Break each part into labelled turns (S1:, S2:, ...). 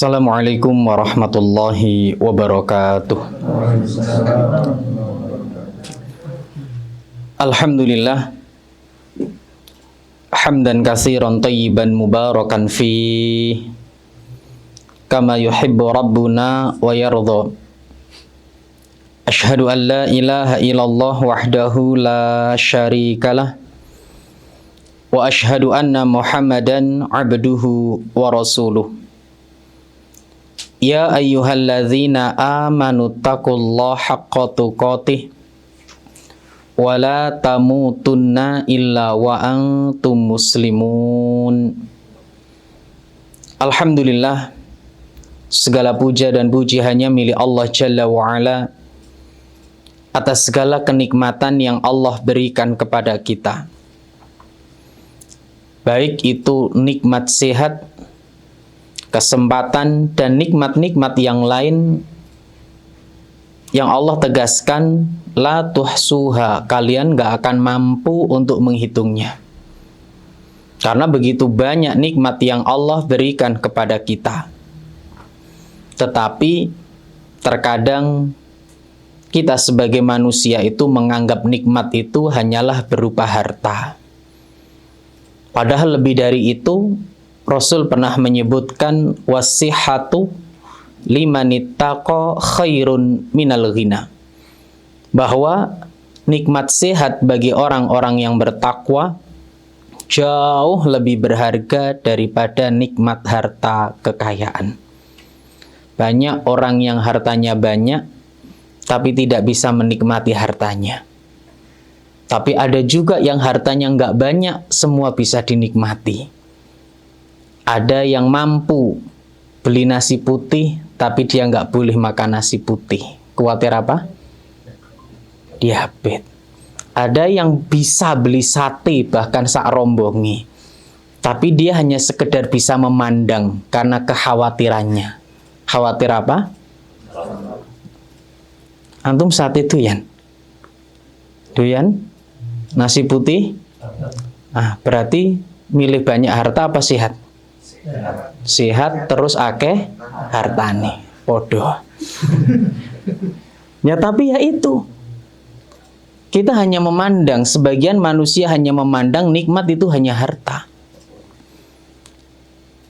S1: Assalamualaikum warahmatullahi wabarakatuh. Alhamdulillah hamdan katsiran thayyiban mubarakan fi kama yuhibbu rabbuna wa yardha. Asyhadu an la ilaha illallah wahdahu la syarikalah wa asyhadu anna Muhammadan abduhu wa rasuluh. Ya ayyuhalladzina amanu taqullaha haqqa tuqatih wa la tamutunna illa wa antum muslimun. Alhamdulillah, segala puja dan puji hanya milik Allah Jalla wa'ala atas segala kenikmatan yang Allah berikan kepada kita, baik itu nikmat sehat, kesempatan, dan nikmat-nikmat yang lain yang Allah tegaskan la tuhsuha, kalian gak akan mampu untuk menghitungnya. Karena begitu banyak nikmat yang Allah berikan kepada kita. Tetapi terkadang kita sebagai manusia itu menganggap nikmat itu hanyalah berupa harta. Padahal lebih dari itu, Rasul pernah menyebutkan wasihatu limanittaqa khairun minal ghina, bahwa nikmat sehat bagi orang-orang yang bertakwa jauh lebih berharga daripada nikmat harta kekayaan. Banyak orang yang hartanya banyak tapi tidak bisa menikmati hartanya. Tapi ada juga yang hartanya nggak banyak, semua bisa dinikmati. Ada yang mampu beli nasi putih, tapi dia nggak boleh makan nasi putih. Khawatir apa? Diabetes. Ada yang bisa beli sate bahkan sak rombongi, tapi dia hanya sekedar bisa memandang karena kekhawatirannya. Khawatir apa? Antum sate doyan? Doyan? Nasi putih? Berarti milih banyak harta apa sehat? Sehat terus akeh hartane podo. Ya tapi ya itu, kita hanya memandang, sebagian manusia hanya memandang nikmat itu hanya harta,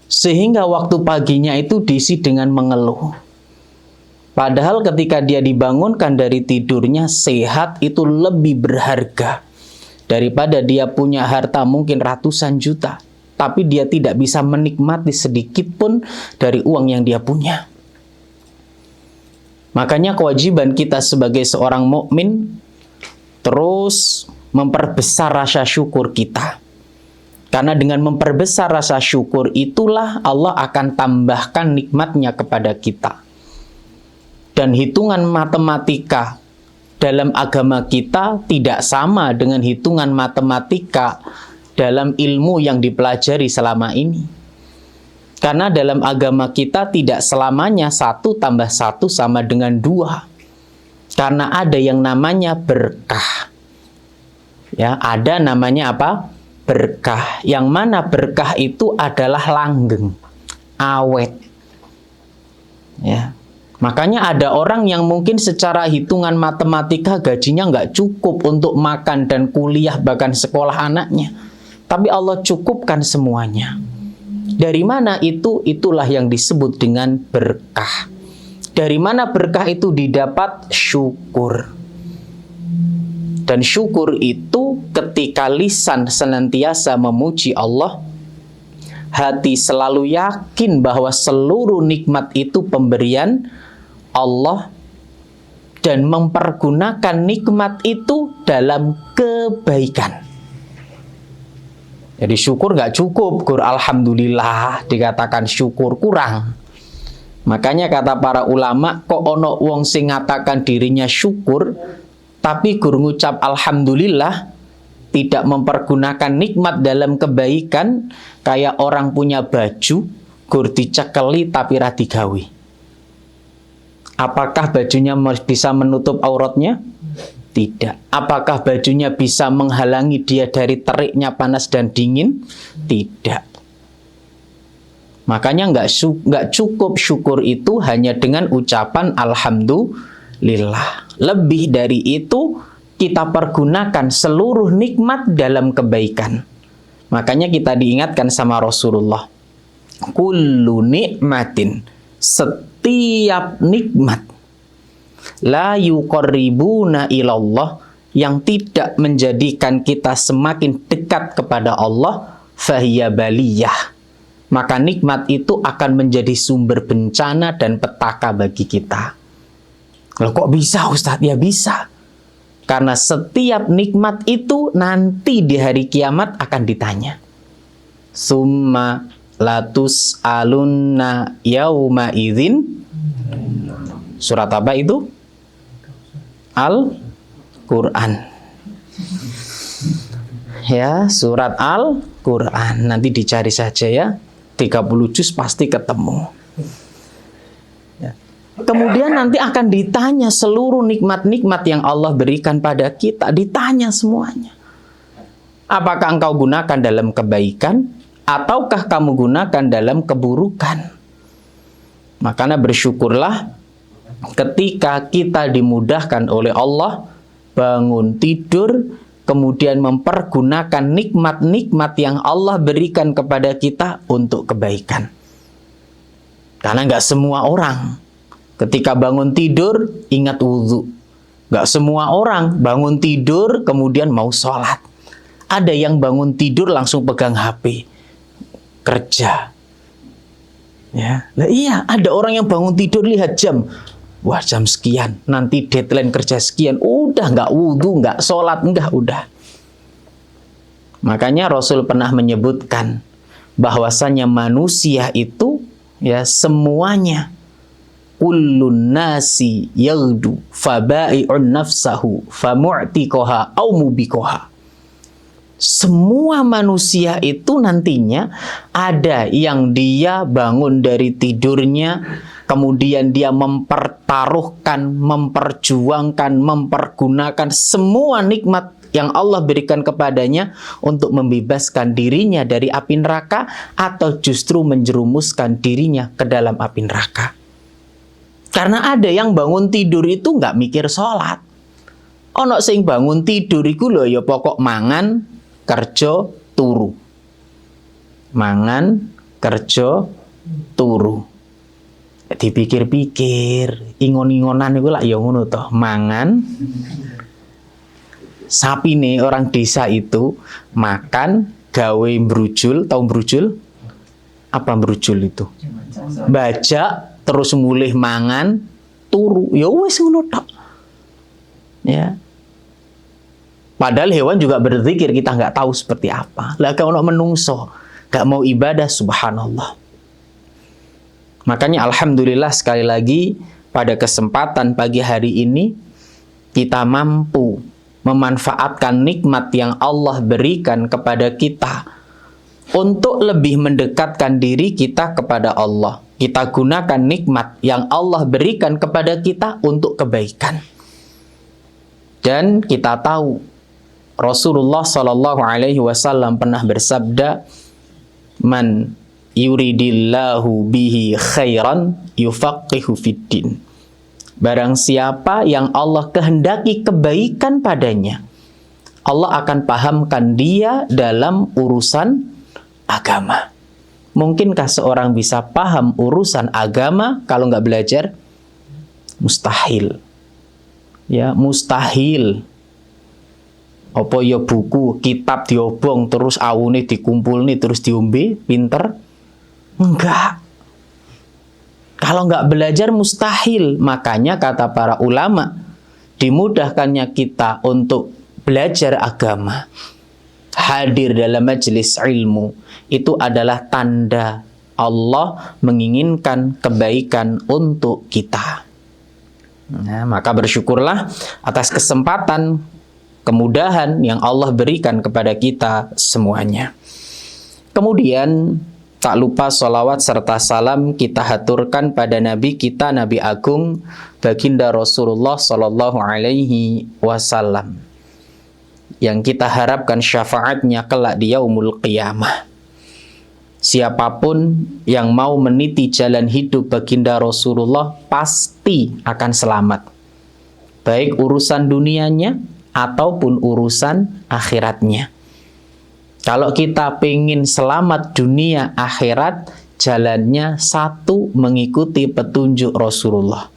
S1: sehingga waktu paginya itu diisi dengan mengeluh. Padahal ketika dia dibangunkan dari tidurnya, sehat itu lebih berharga daripada dia punya harta mungkin ratusan juta, tapi dia tidak bisa menikmati sedikit pun dari uang yang dia punya. Makanya kewajiban kita sebagai seorang mukmin terus memperbesar rasa syukur kita. Karena dengan memperbesar rasa syukur itulah Allah akan tambahkan nikmatnya kepada kita. Dan hitungan matematika dalam agama kita tidak sama dengan hitungan matematika dalam ilmu yang dipelajari selama ini. Karena dalam agama kita tidak selamanya 1 tambah 1 sama dengan 2. Karena ada yang namanya berkah. Ya, ada namanya apa? Berkah. Yang mana berkah itu adalah langgeng, awet. Ya. Makanya ada orang yang mungkin secara hitungan matematika gajinya nggak cukup untuk makan dan kuliah bahkan sekolah anaknya. Tapi Allah cukupkan semuanya. Dari mana itu? Itulah yang disebut dengan berkah. Dari mana berkah itu didapat? Syukur. Dan syukur itu ketika lisan senantiasa memuji Allah, hati selalu yakin bahwa seluruh nikmat itu pemberian Allah, dan mempergunakan nikmat itu dalam kebaikan. Jadi syukur nggak cukup, gur alhamdulillah dikatakan syukur kurang. Makanya kata para ulama, kok ono wong sing ngatakan dirinya syukur tapi gur ngucap alhamdulillah, tidak mempergunakan nikmat dalam kebaikan, kayak orang punya baju gur dicekeli tapi ra digawe. Apakah bajunya bisa menutup auratnya? Tidak. Apakah bajunya bisa menghalangi dia dari teriknya panas dan dingin? Tidak. Makanya nggak cukup syukur itu hanya dengan ucapan alhamdulillah. Lebih dari itu, kita pergunakan seluruh nikmat dalam kebaikan. Makanya kita diingatkan sama Rasulullah. Kullu nikmatin, setiap nikmat, la yuqarribuna ilallah, yang tidak menjadikan kita semakin dekat kepada Allah, fahiya baliyah, maka nikmat itu akan menjadi sumber bencana dan petaka bagi kita. Loh, kok bisa Ustadz? Ya bisa. Karena setiap nikmat itu nanti di hari kiamat akan ditanya. Summa latus alunna yauma idzin. Surat apa itu? Al-Quran. Ya, surat Al-Quran. Nanti dicari saja ya. 30 juz pasti ketemu. Ya. Kemudian nanti akan ditanya seluruh nikmat-nikmat yang Allah berikan pada kita. Ditanya semuanya. Apakah engkau gunakan dalam kebaikan, ataukah kamu gunakan dalam keburukan? Makanya bersyukurlah ketika kita dimudahkan oleh Allah bangun tidur, kemudian mempergunakan nikmat-nikmat yang Allah berikan kepada kita untuk kebaikan. Karena nggak semua orang ketika bangun tidur ingat wudhu. Nggak semua orang bangun tidur kemudian mau sholat. Ada yang bangun tidur langsung pegang HP, kerja. Ya, nah, iya, ada orang yang bangun tidur lihat jam. Wah, jam sekian, nanti deadline kerja sekian. Udah nggak wudhu, nggak sholat, nggak udah. Makanya Rasul pernah menyebutkan bahwasanya manusia itu ya semuanya kullun nasi yaghdu fabai'un nafsahu famu'tiqaha au mubiqaha. Semua manusia itu nantinya ada yang dia bangun dari tidurnya, kemudian dia mempertaruhkan, memperjuangkan, mempergunakan semua nikmat yang Allah berikan kepadanya untuk membebaskan dirinya dari api neraka, atau justru menjerumuskan dirinya ke dalam api neraka. Karena ada yang bangun tidur itu nggak mikir sholat. Ono sing bangun tidur iku lho ya pokok mangan, kerja, turu. Mangan, kerja, turu. Dipikir-pikir, ingon-ingonan itu lah ya ngono toh, mangan. Sapi nih orang desa itu makan, gawe brujul, tahu brujul? Apa brujul itu? Baca, terus mulih mangan, turu. Ya wis ngono tok. Ya. Padahal hewan juga berzikir, kita nggak tahu seperti apa. Lah kalau menungso, nggak mau ibadah, subhanallah. Makanya alhamdulillah sekali lagi pada kesempatan pagi hari ini kita mampu memanfaatkan nikmat yang Allah berikan kepada kita untuk lebih mendekatkan diri kita kepada Allah. Kita gunakan nikmat yang Allah berikan kepada kita untuk kebaikan. Dan kita tahu Rasulullah Shallallahu Alaihi Wasallam pernah bersabda, "Man yuridillahu bihi khairan yufaqihu fiddin." Barang siapa yang Allah kehendaki kebaikan padanya, Allah akan pahamkan dia dalam urusan agama. Mungkinkah seorang bisa paham urusan agama kalau nggak belajar? Mustahil. Ya, mustahil. Apa ya buku, kitab diobong terus awune dikumpulni terus diombe, pinter? Enggak. Kalau nggak belajar mustahil. Makanya kata para ulama, dimudahkannya kita untuk belajar agama, hadir dalam majelis ilmu, itu adalah tanda Allah menginginkan kebaikan untuk kita. Nah, maka bersyukurlah atas kesempatan, kemudahan yang Allah berikan kepada kita semuanya. Kemudian tak lupa sholawat serta salam kita haturkan pada Nabi kita, Nabi Agung Baginda Rasulullah Sallallahu Alaihi Wasallam, yang kita harapkan syafaatnya kelak di yaumul qiyamah. Siapapun yang mau meniti jalan hidup baginda Rasulullah pasti akan selamat. Baik urusan dunianya ataupun urusan akhiratnya. Kalau kita pengen selamat dunia akhirat, jalannya satu, mengikuti petunjuk Rasulullah.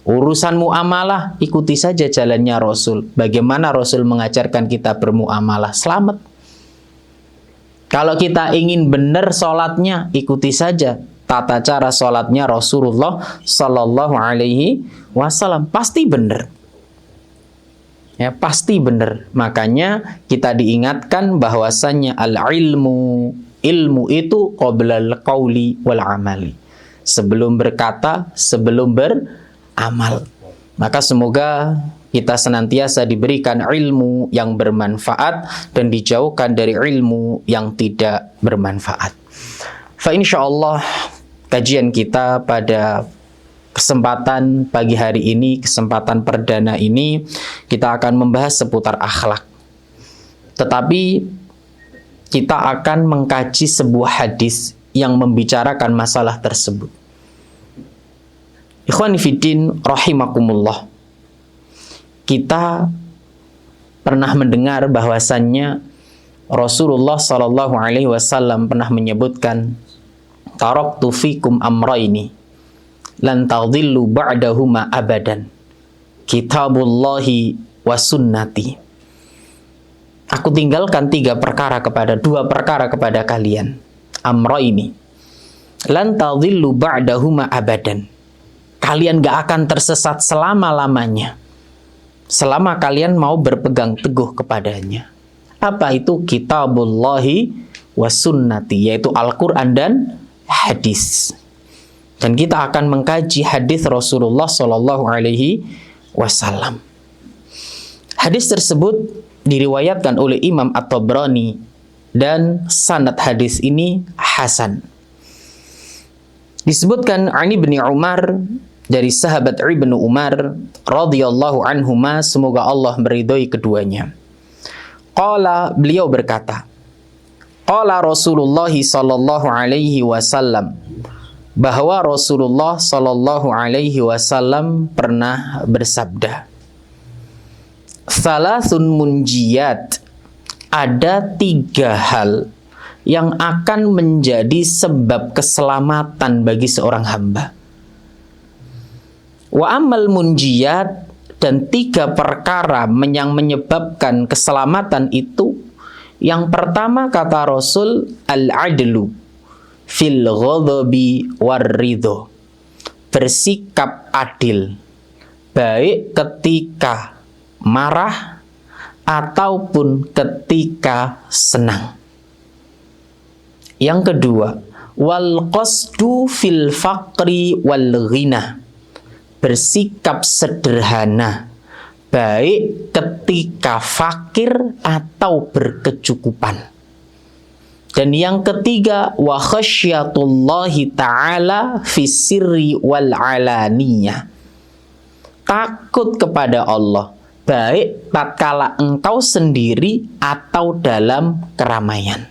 S1: Urusan muamalah, ikuti saja jalannya Rasul. Bagaimana Rasul mengajarkan kita bermuamalah, selamat. Kalau kita ingin benar sholatnya, ikuti saja tata cara sholatnya Rasulullah Sallallahu Alaihi Wasallam. Pasti benar. Ya, pasti benar. Makanya kita diingatkan bahwasannya al-ilmu, ilmu itu qoblal qauli wal amali. Sebelum berkata, sebelum beramal. Maka semoga kita senantiasa diberikan ilmu yang bermanfaat dan dijauhkan dari ilmu yang tidak bermanfaat. Fa insyaallah kajian kita pada kesempatan pagi hari ini, kesempatan perdana ini, kita akan membahas seputar akhlak. Tetapi kita akan mengkaji sebuah hadis yang membicarakan masalah tersebut. Ikhwani fiddin rahimakumullah. Kita pernah mendengar bahwasannya Rasulullah Sallallahu Alaihi Wasallam pernah menyebutkan, taraktu fikum amraini lan tadhillu ba'dahuma abadan, kitabullahi wa sunnati. Aku tinggalkan dua perkara kepada kalian. Amraini lan tadhillu ba'dahuma abadan. Kalian gak akan tersesat selama-lamanya selama kalian mau berpegang teguh kepadanya. Apa itu? Kitabullahi wa sunnati, yaitu Al-Quran dan hadis. Dan kita akan mengkaji hadis Rasulullah Sallallahu Alaihi Wasallam. Hadis tersebut diriwayatkan oleh Imam At-Tabrani dan sanad hadis ini hasan. Disebutkan Ani bin Umar, dari sahabat Ibnu Umar radhiyallahu anhuma, semoga Allah meridhoi keduanya. Qala, beliau berkata, qala Rasulullah sallallahu alaihi wasallam, bahwa Rasulullah sallallahu alaihi wasallam pernah bersabda, salasun munjiyat, ada 3 hal yang akan menjadi sebab keselamatan bagi seorang hamba. Wa amal munjiyat, dan 3 perkara yang menyebabkan keselamatan itu. Yang pertama kata Rasul, al-adlu fil ghadabi war ridho, bersikap adil baik ketika marah ataupun ketika senang. Yang kedua, wal qasdu fil faqri wal ghina, bersikap sederhana baik ketika fakir atau berkecukupan. Dan yang ketiga, wa khasyatullahi ta'ala fis sirri wal alaniyah, takut kepada Allah baik tatkala engkau sendiri atau dalam keramaian.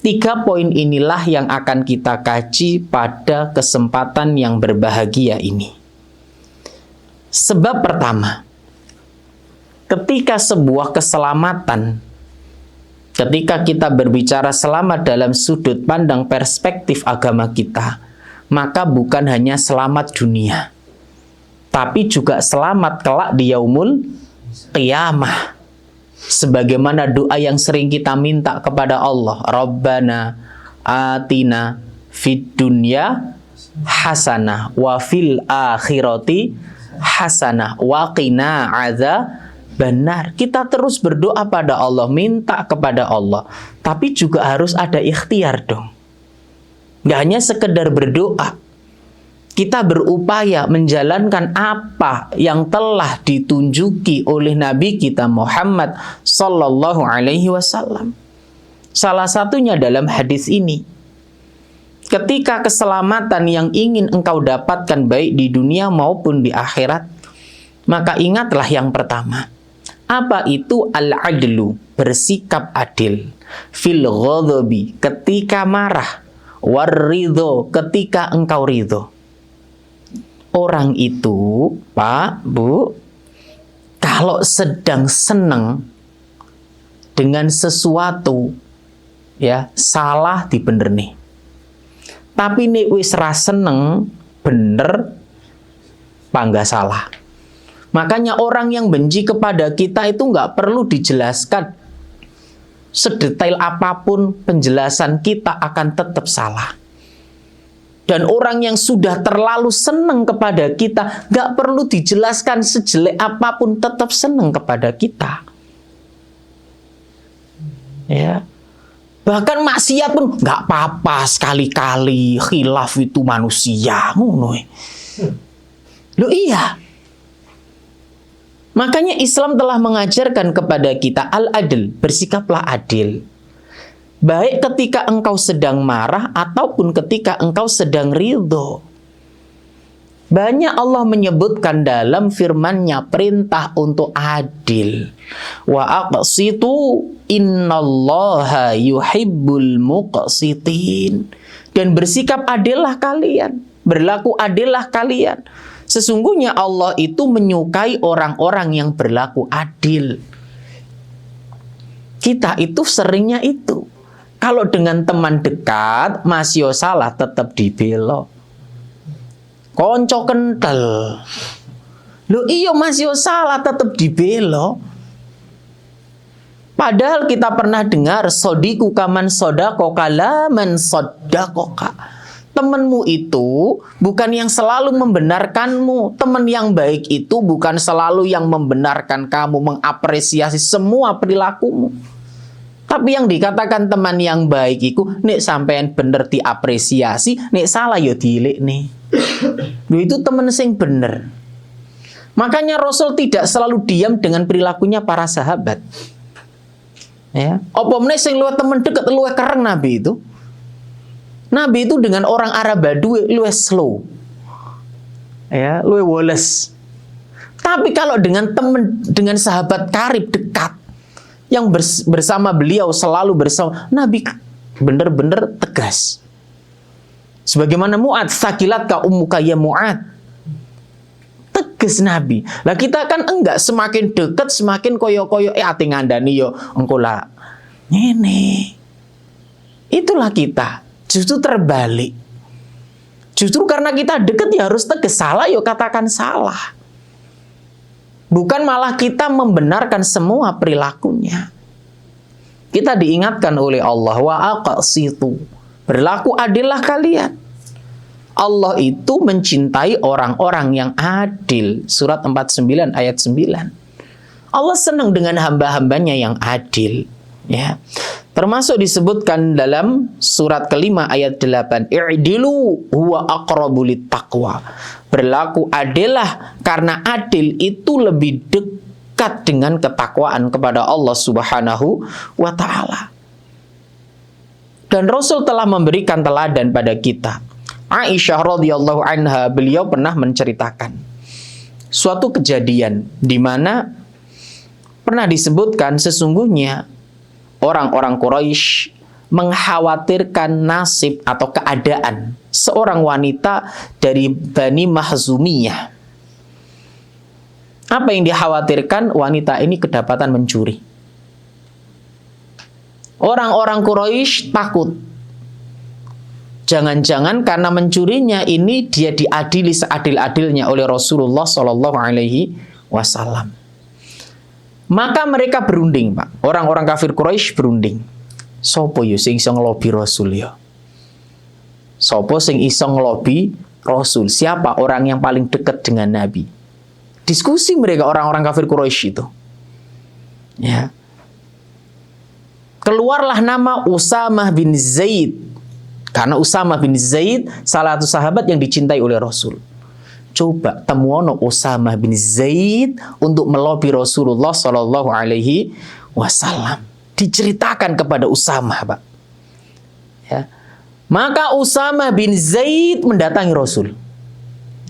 S1: 3 poin inilah yang akan kita kaji pada kesempatan yang berbahagia ini. Sebab pertama, ketika sebuah keselamatan, ketika kita berbicara selamat dalam sudut pandang perspektif agama kita, maka bukan hanya selamat dunia, tapi juga selamat kelak di yaumul qiyamah. Sebagaimana doa yang sering kita minta kepada Allah, Rabbana atina fid dunya hasanah wa fil akhirati hasanah wa qina adzabannar. Kita terus berdoa pada Allah, minta kepada Allah, tapi juga harus ada ikhtiar dong. Gak hanya sekedar berdoa. Kita berupaya menjalankan apa yang telah ditunjuki oleh Nabi kita Muhammad Sallallahu Alaihi Wasallam. Salah satunya dalam hadis ini. Ketika keselamatan yang ingin engkau dapatkan baik di dunia maupun di akhirat, maka ingatlah yang pertama. Apa itu al-adlu? Bersikap adil. fil ghadabi, ketika marah, waridho, ketika engkau ridho. Orang itu, Pak, Bu, kalau sedang seneng dengan sesuatu, ya, salah dibener nih. Tapi nek wis ra seneng, bener, pangga salah. Makanya orang yang benci kepada kita itu nggak perlu dijelaskan. Sedetail apapun penjelasan kita akan tetap salah. Dan orang yang sudah terlalu senang kepada kita, gak perlu dijelaskan sejelek apapun, tetap senang kepada kita. Ya, bahkan maksiat pun gak apa-apa, sekali-kali khilaf itu manusia. Loh iya. Makanya Islam telah mengajarkan kepada kita al-adl, bersikaplah adil. Baik ketika engkau sedang marah ataupun ketika engkau sedang ridho. Banyak Allah menyebutkan dalam firman-Nya perintah untuk adil. Wa aqsitu innallaha yuhibbul muqsitin. Dan bersikap adillah kalian, berlaku adillah kalian. Sesungguhnya Allah itu menyukai orang-orang yang berlaku adil. Kita itu seringnya itu. Kalau dengan teman dekat, masih salah tetap dibelo. Konco kental. Loh iya masih salah tetap dibelo. Padahal kita pernah dengar sodiku kaman sodakoka laman sodakoka. Temanmu itu bukan yang selalu membenarkanmu. Teman yang baik itu bukan selalu yang membenarkan kamu, mengapresiasi semua perilakumu. Tapi yang dikatakan teman yang baik itu, nek sampean bener diapresiasi, nek salah ya diilik nih. Itu teman sing bener. Makanya Rasul tidak selalu diam dengan perilakunya para sahabat. Ya, apa meneh sing luwih temen deket luwih kereng Nabi itu. Nabi itu dengan orang Arab Badui luwih slow. Ya, luwih woles. Tapi kalau dengan teman, dengan sahabat karib dekat yang bersama beliau selalu bersama, Nabi benar-benar tegas. Sebagaimana Mu'ad, sakilat ka ummuka ya Mu'ad. Tegas Nabi. Lah kita kan enggak, semakin dekat semakin koyo-koyo ati ngandani yo engko lah ngene. Itulah kita. Justru terbalik. Justru karena kita dekat ya harus tegas, salah yo katakan salah. Bukan malah kita membenarkan semua perilakunya. Kita diingatkan oleh Allah, wa aqsitu, berlaku adillah kalian. Allah itu mencintai orang-orang yang adil. Surat 49 ayat 9. Allah senang dengan hamba-hambanya yang adil. Ya. Termasuk disebutkan dalam surat kelima ayat 8. I'dilu huwa aqrabu littaqwa. Berlaku adillah karena adil itu lebih dekat dengan ketakwaan kepada Allah Subhanahu wa ta'ala. Dan Rasul telah memberikan teladan pada kita. Aisyah radhiyallahu anha, beliau pernah menceritakan suatu kejadian di mana pernah disebutkan sesungguhnya orang-orang Quraisy mengkhawatirkan nasib atau keadaan seorang wanita dari Bani Makhzumiyah. Apa yang dikhawatirkan? Wanita ini kedapatan mencuri. Orang-orang Quraisy takut. Jangan-jangan karena mencurinya ini dia diadili seadil-adilnya oleh Rasulullah Shallallahu Alaihi Wasallam. Maka mereka berunding, Pak. Orang-orang kafir Quraisy berunding. Sopo yo sing iso ngelobi Rasul ya? Sopo sing iso ngelobi Rasul? Siapa orang yang paling dekat dengan Nabi? Diskusi mereka orang-orang kafir Quraisy itu. Ya. Keluarlah nama Usamah bin Zaid. Karena Usamah bin Zaid salah satu sahabat yang dicintai oleh Rasul. Coba temuono Usamah bin Zaid untuk melobi Rasulullah Shallallahu Alaihi Wasallam. Diceritakan kepada Usamah, Pak. Ya. Maka Usamah bin Zaid mendatangi Rasul.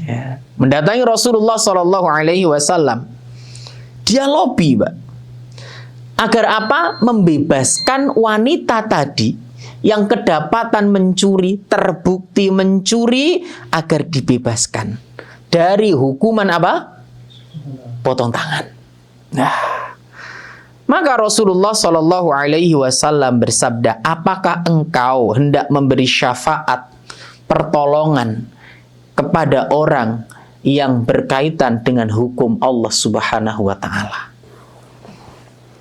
S1: Ya. Mendatangi Rasulullah Shallallahu Alaihi Wasallam. Dia lobi, Pak. Agar apa? Membebaskan wanita tadi yang kedapatan mencuri, terbukti mencuri, agar dibebaskan dari hukuman apa? Potong tangan. Nah, maka Rasulullah Shallallahu Alaihi Wasallam bersabda, apakah engkau hendak memberi syafaat, pertolongan kepada orang yang berkaitan dengan hukum Allah Subhanahu Wa Taala?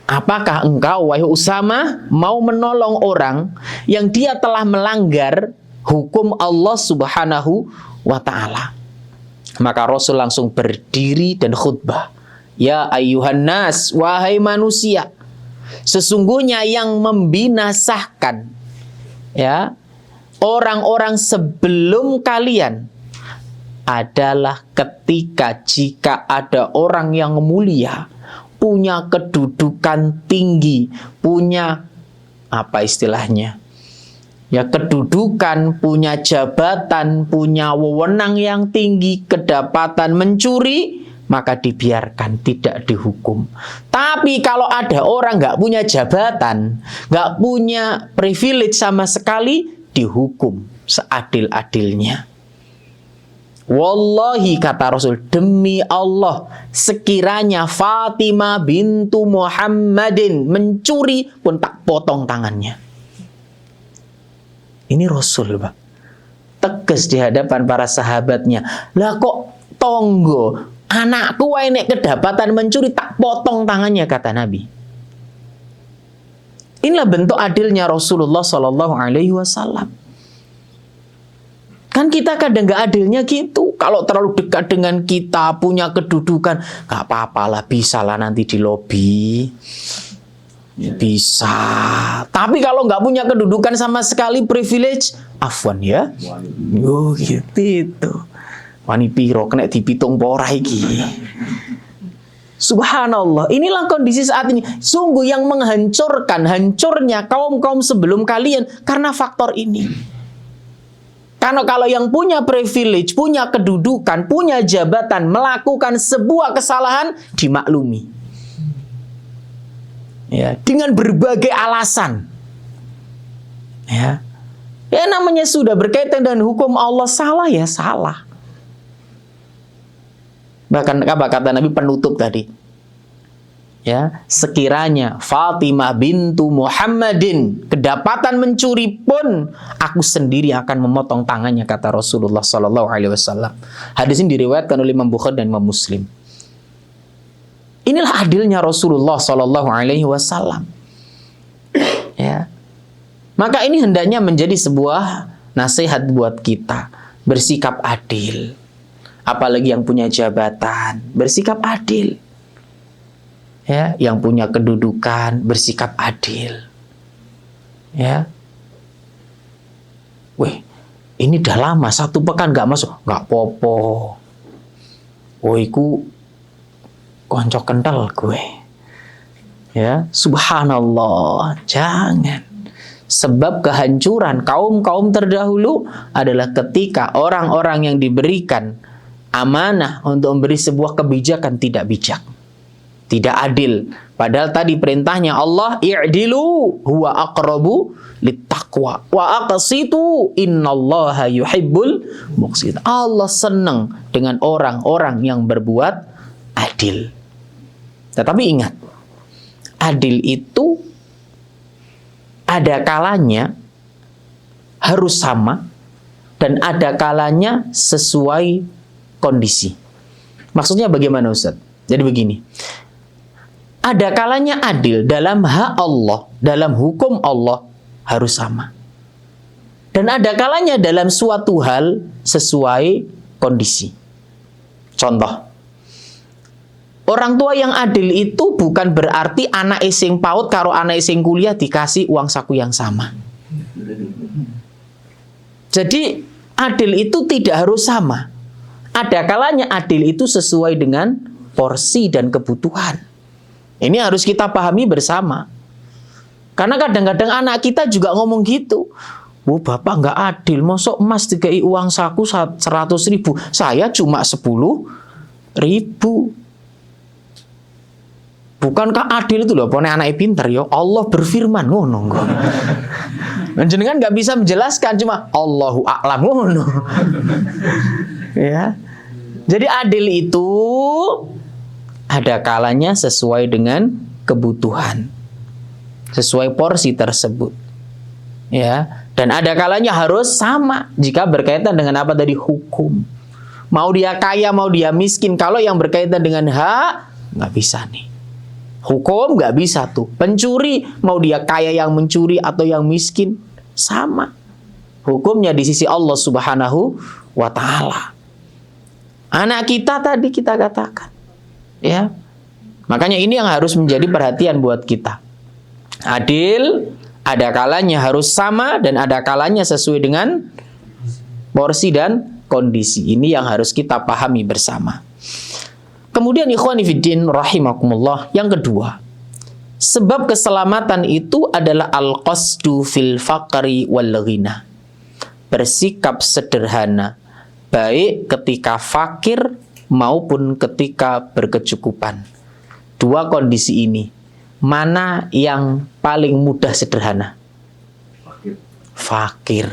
S1: Apakah engkau, wahai Usama, mau menolong orang yang dia telah melanggar hukum Allah Subhanahu Wa Taala? Maka Rasul langsung berdiri dan khutbah. Ya ayyuhan nas, wahai manusia, sesungguhnya yang membinasakan ya orang-orang sebelum kalian adalah ketika jika ada orang yang mulia, punya kedudukan tinggi, punya apa istilahnya? Ya, kedudukan, punya jabatan, punya wewenang yang tinggi, kedapatan mencuri, maka dibiarkan, tidak dihukum. Tapi kalau ada orang nggak punya jabatan, nggak punya privilege sama sekali, dihukum seadil-adilnya. Wallahi, kata Rasul, demi Allah, sekiranya Fatimah bintu Muhammadin mencuri pun tak potong tangannya. Ini Rasul, Pak, tegas di hadapan para sahabatnya. Lah kok tonggo, anakku wae nek kedapatan mencuri tak potong tangannya, kata Nabi. Inilah bentuk adilnya Rasulullah Shallallahu Alaihi Wasallam. Kan kita kadang gak adilnya gitu. Kalau terlalu dekat dengan kita, punya kedudukan, gak apa-apalah, bisa lah nanti di lobi. Bisa. Tapi kalau gak punya kedudukan sama sekali, privilege, afwan ya. Oh gitu itu. Wani piro kena dipitung pora iki. Subhanallah, inilah kondisi saat ini. Sungguh yang menghancurkan, hancurnya kaum-kaum sebelum kalian karena faktor ini. Karena kalau yang punya privilege, punya kedudukan, punya jabatan, melakukan sebuah kesalahan, dimaklumi. Ya, dengan berbagai alasan. Ya, namanya sudah berkaitan dengan hukum Allah, salah ya salah. Bahkan apa kata Nabi penutup tadi? Ya, sekiranya Fatimah bintu Muhammadin kedapatan mencuri pun, aku sendiri akan memotong tangannya, kata Rasulullah Sallallahu Alaihi Wasallam. Hadis ini diriwayatkan oleh Imam Bukhari dan Imam Muslim. Inilah adilnya Rasulullah Sallallahu Alaihi Wasallam. Ya, maka ini hendaknya menjadi sebuah nasihat buat kita, bersikap adil. Apalagi yang punya jabatan, bersikap adil. Ya, yang punya kedudukan, bersikap adil. Ya, weh, ini dah lama 1 pekan gak masuk, gak popo. Oh, iku konco kental gue. Ya, subhanallah, jangan. Sebab kehancuran kaum-kaum terdahulu adalah ketika orang-orang yang diberikan amanah untuk memberi sebuah kebijakan tidak bijak. Tidak adil. Padahal tadi perintahnya Allah, i'dilu huwa aqrabu littaqwa wa aqsitu innallaha yuhibbul muqsit. Allah senang dengan orang-orang yang berbuat adil. Tetapi ingat, adil itu ada kalanya harus sama dan ada kalanya sesuai kondisi. Maksudnya bagaimana, Ustaz? Jadi begini. Ada kalanya adil dalam hak Allah, dalam hukum Allah harus sama. Dan ada kalanya dalam suatu hal sesuai kondisi. Contoh, orang tua yang adil itu bukan berarti anak sing PAUD karo anak sing kuliah dikasih uang saku yang sama. Jadi adil itu tidak harus sama. Ada kalanya adil itu sesuai dengan porsi dan kebutuhan. Ini harus kita pahami bersama. Karena kadang-kadang anak kita juga ngomong gitu. Oh, bapak nggak adil, mosok emas dikai uang saku 100.000, saya cuma 10.000. Bukankah adil itu loh, pone anak pinter yo. Allah berfirman ngono kok. Jenengan nggak bisa menjelaskan, cuma Allahu a'lam ngono. Ya. Jadi adil itu ada kalanya sesuai dengan kebutuhan, sesuai porsi tersebut. Ya, dan ada kalanya harus sama jika berkaitan dengan apa tadi, hukum. Mau dia kaya, mau dia miskin, kalau yang berkaitan dengan hak nggak bisa nih. Hukum nggak bisa tuh. Pencuri, mau dia kaya yang mencuri atau yang miskin, sama. Hukumnya di sisi Allah Subhanahu wa Ta'ala. Anak kita tadi kita katakan, ya. Makanya ini yang harus menjadi perhatian buat kita. Adil, ada kalanya harus sama dan ada kalanya sesuai dengan porsi dan kondisi. Ini yang harus kita pahami bersama. Kemudian ikhwani fiddin rahimakumullah, yang kedua, sebab keselamatan itu adalah al-qasdu fil faqri wal ghina. Bersikap sederhana baik ketika fakir maupun ketika berkecukupan. Dua kondisi ini, mana yang paling mudah sederhana? Fakir.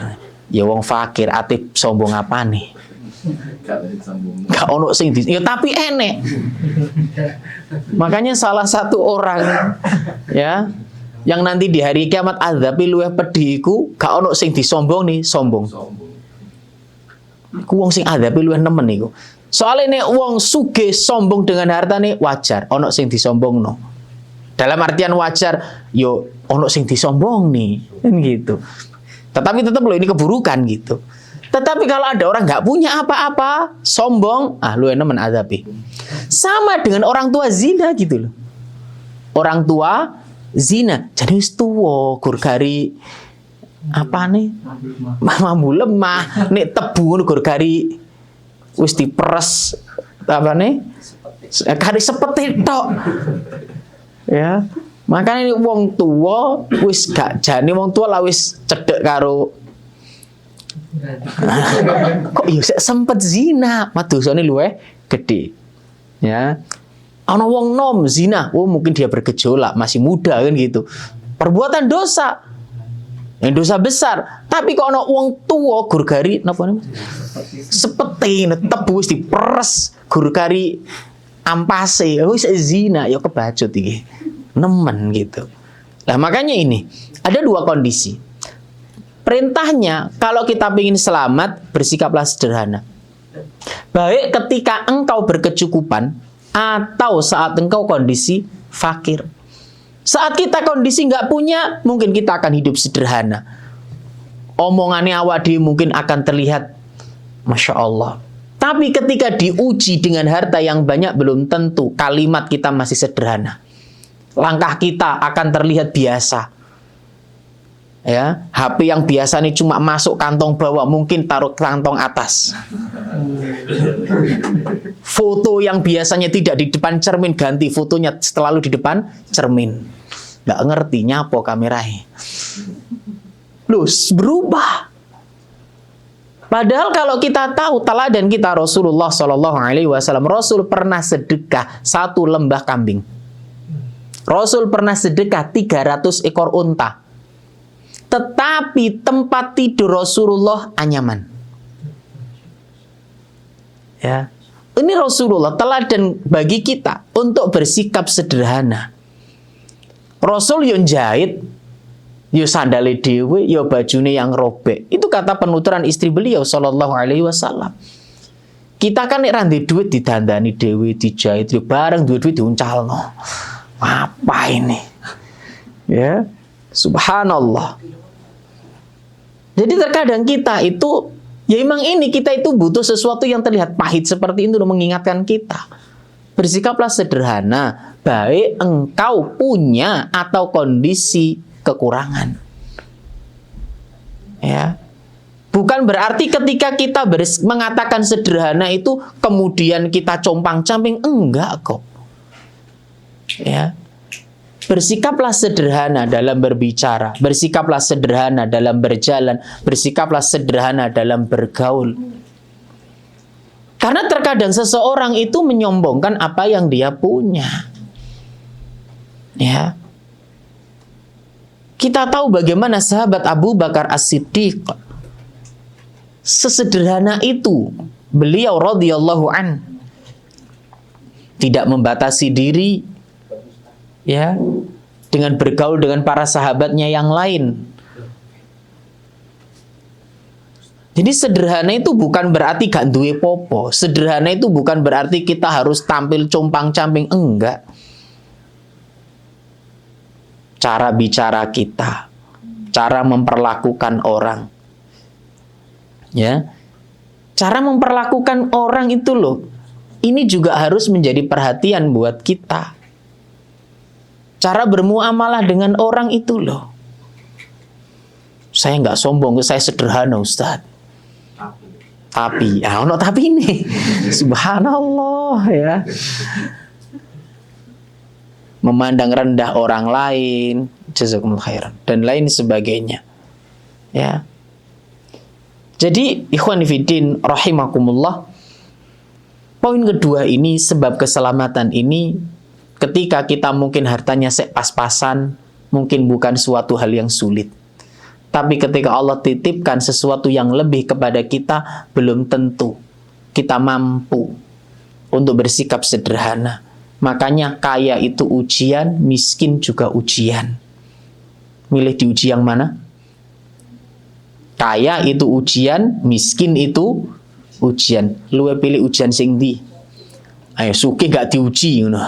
S1: Ya wong fakir atip sombong apa nih? Gak ono sing di, ya tapi enek. Makanya salah satu orang ya yang nanti di hari kiamat azabi luwih pedhi iku gak ono sing disombong nih, sombong. Iku wong sing azabi luwih nemen iku. Soalnya nek wong sugih sombong dengan hartane wajar, ono sing disombongno. Dalam artian wajar, yo ono sing disombong nih, kan gitu. Tetapi tetap loh ini keburukan gitu. Tetapi kalau ada orang nggak punya apa-apa, sombong, lu enak menazabi. Sama dengan orang tua zina gitu loh. Orang tua zina, jadi tuwa gurgari apa nih? Mambu lemah, nek tebu gurgari wis diperes apa nih? Kari sepeti tok. Ya. Makanya wong tua wis gak jane wong tua lah wis cedek karo kok iya sempet zina, dosane luwih gede. Ya. Ana wong nom zina, mungkin dia bergejolak, masih muda kan gitu. Perbuatan dosa. Yang dosa besar, tapi kok ana wong tua gurgari napa namanya? Sepeti tebu wis diperes gurgari ampase, wis zina ya kebacut iki. Nemen gitu. Nah, makanya ini ada dua kondisi. Perintahnya, kalau kita ingin selamat, bersikaplah sederhana. Baik ketika engkau berkecukupan atau saat engkau kondisi fakir. Saat kita kondisi nggak punya, mungkin kita akan hidup sederhana. Omongannya awadi mungkin akan terlihat Masya Allah. Tapi ketika diuji dengan harta yang banyak, belum tentu kalimat kita masih sederhana. Langkah kita akan terlihat biasa. Ya, HP yang biasa nih cuma masuk kantong bawah, mungkin taruh kantong atas. Foto yang biasanya tidak di depan cermin, ganti fotonya selalu di depan cermin. Nggak ngerti nyapo kameranya. Loh, berubah. Padahal kalau kita tahu teladan kita Rasulullah SAW, Rasul pernah sedekah 1 lembah kambing. Rasul pernah sedekah 300 ekor unta. Tetapi tempat tidur Rasulullah anyaman. Ya. Ini Rasulullah teladan bagi kita untuk bersikap sederhana. Rasul yang jahit, yo sandale dhewe, yo bajune yang robek. Itu kata penuturan istri beliau sallallahu alaihi wasallam. Kita kan nek ra ndek duit didandani dhewe, dijahit, yo bareng duit-duit diuncalno. Apa ini? Ya, subhanallah. Jadi terkadang kita itu, ya emang ini kita itu butuh sesuatu yang terlihat pahit seperti itu untuk mengingatkan kita. Bersikaplah sederhana, baik engkau punya atau kondisi kekurangan. Ya, bukan berarti ketika kita mengatakan sederhana itu kemudian kita compang-camping, enggak kok. Ya. Bersikaplah sederhana dalam berbicara, bersikaplah sederhana dalam berjalan, bersikaplah sederhana dalam bergaul. Karena terkadang seseorang itu menyombongkan apa yang dia punya. Ya. Kita tahu bagaimana sahabat Abu Bakar As-Siddiq sesederhana itu beliau radhiyallahu an, tidak membatasi diri ya dengan bergaul dengan para sahabatnya yang lain. Jadi sederhana itu bukan berarti gak duwe popo. Sederhana itu bukan berarti kita harus tampil compang-camping, enggak. Cara bicara kita, cara memperlakukan orang. Ya. Cara memperlakukan orang itu loh, ini juga harus menjadi perhatian buat kita. Cara bermuamalah dengan orang itu loh. Saya nggak sombong, saya sederhana Ustadz. Tapi ini subhanallah ya. Memandang rendah orang lain, jazakumullah khairan, dan lain sebagainya. Ya. Jadi ikhwan fillah rahimakumullah, poin kedua ini, sebab keselamatan ini, ketika kita mungkin hartanya pas-pasan, mungkin bukan suatu hal yang sulit. Tapi ketika Allah titipkan sesuatu yang lebih kepada kita, belum tentu kita mampu untuk bersikap sederhana. Makanya kaya itu ujian, miskin juga ujian. Milih diuji yang mana? Kaya itu ujian, miskin itu ujian. Lu pilih ujian sing ndi? Ayo suki gak diuji ngono.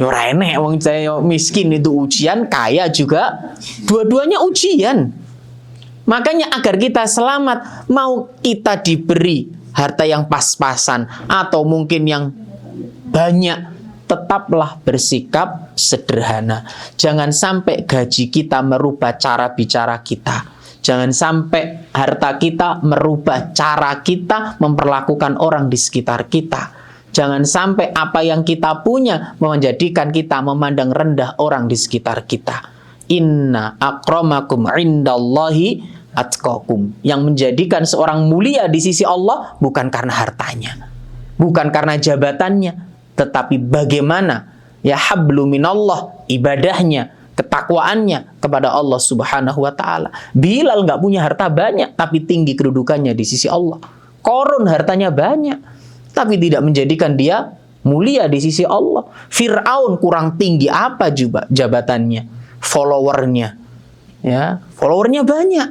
S1: Ora enek wong saya miskin itu ujian, kaya juga dua-duanya ujian. Makanya agar kita selamat, mau kita diberi harta yang pas-pasan atau mungkin yang banyak, tetaplah bersikap sederhana. Jangan sampai gaji kita merubah cara bicara kita. Jangan sampai harta kita merubah cara kita memperlakukan orang di sekitar kita. Jangan sampai apa yang kita punya menjadikan kita memandang rendah orang di sekitar kita. Inna akramakum indallahi atqakum. Yang menjadikan seorang mulia di sisi Allah bukan karena hartanya, bukan karena jabatannya, tetapi bagaimana ya hablu minallah, ibadahnya, ketakwaannya kepada Allah Subhanahu wa taala. Bilal nggak punya harta banyak tapi tinggi kedudukannya di sisi Allah. Korun hartanya banyak tapi tidak menjadikan dia mulia di sisi Allah. Fir'aun kurang tinggi apa juga jabatannya, followernya. Ya, followernya banyak.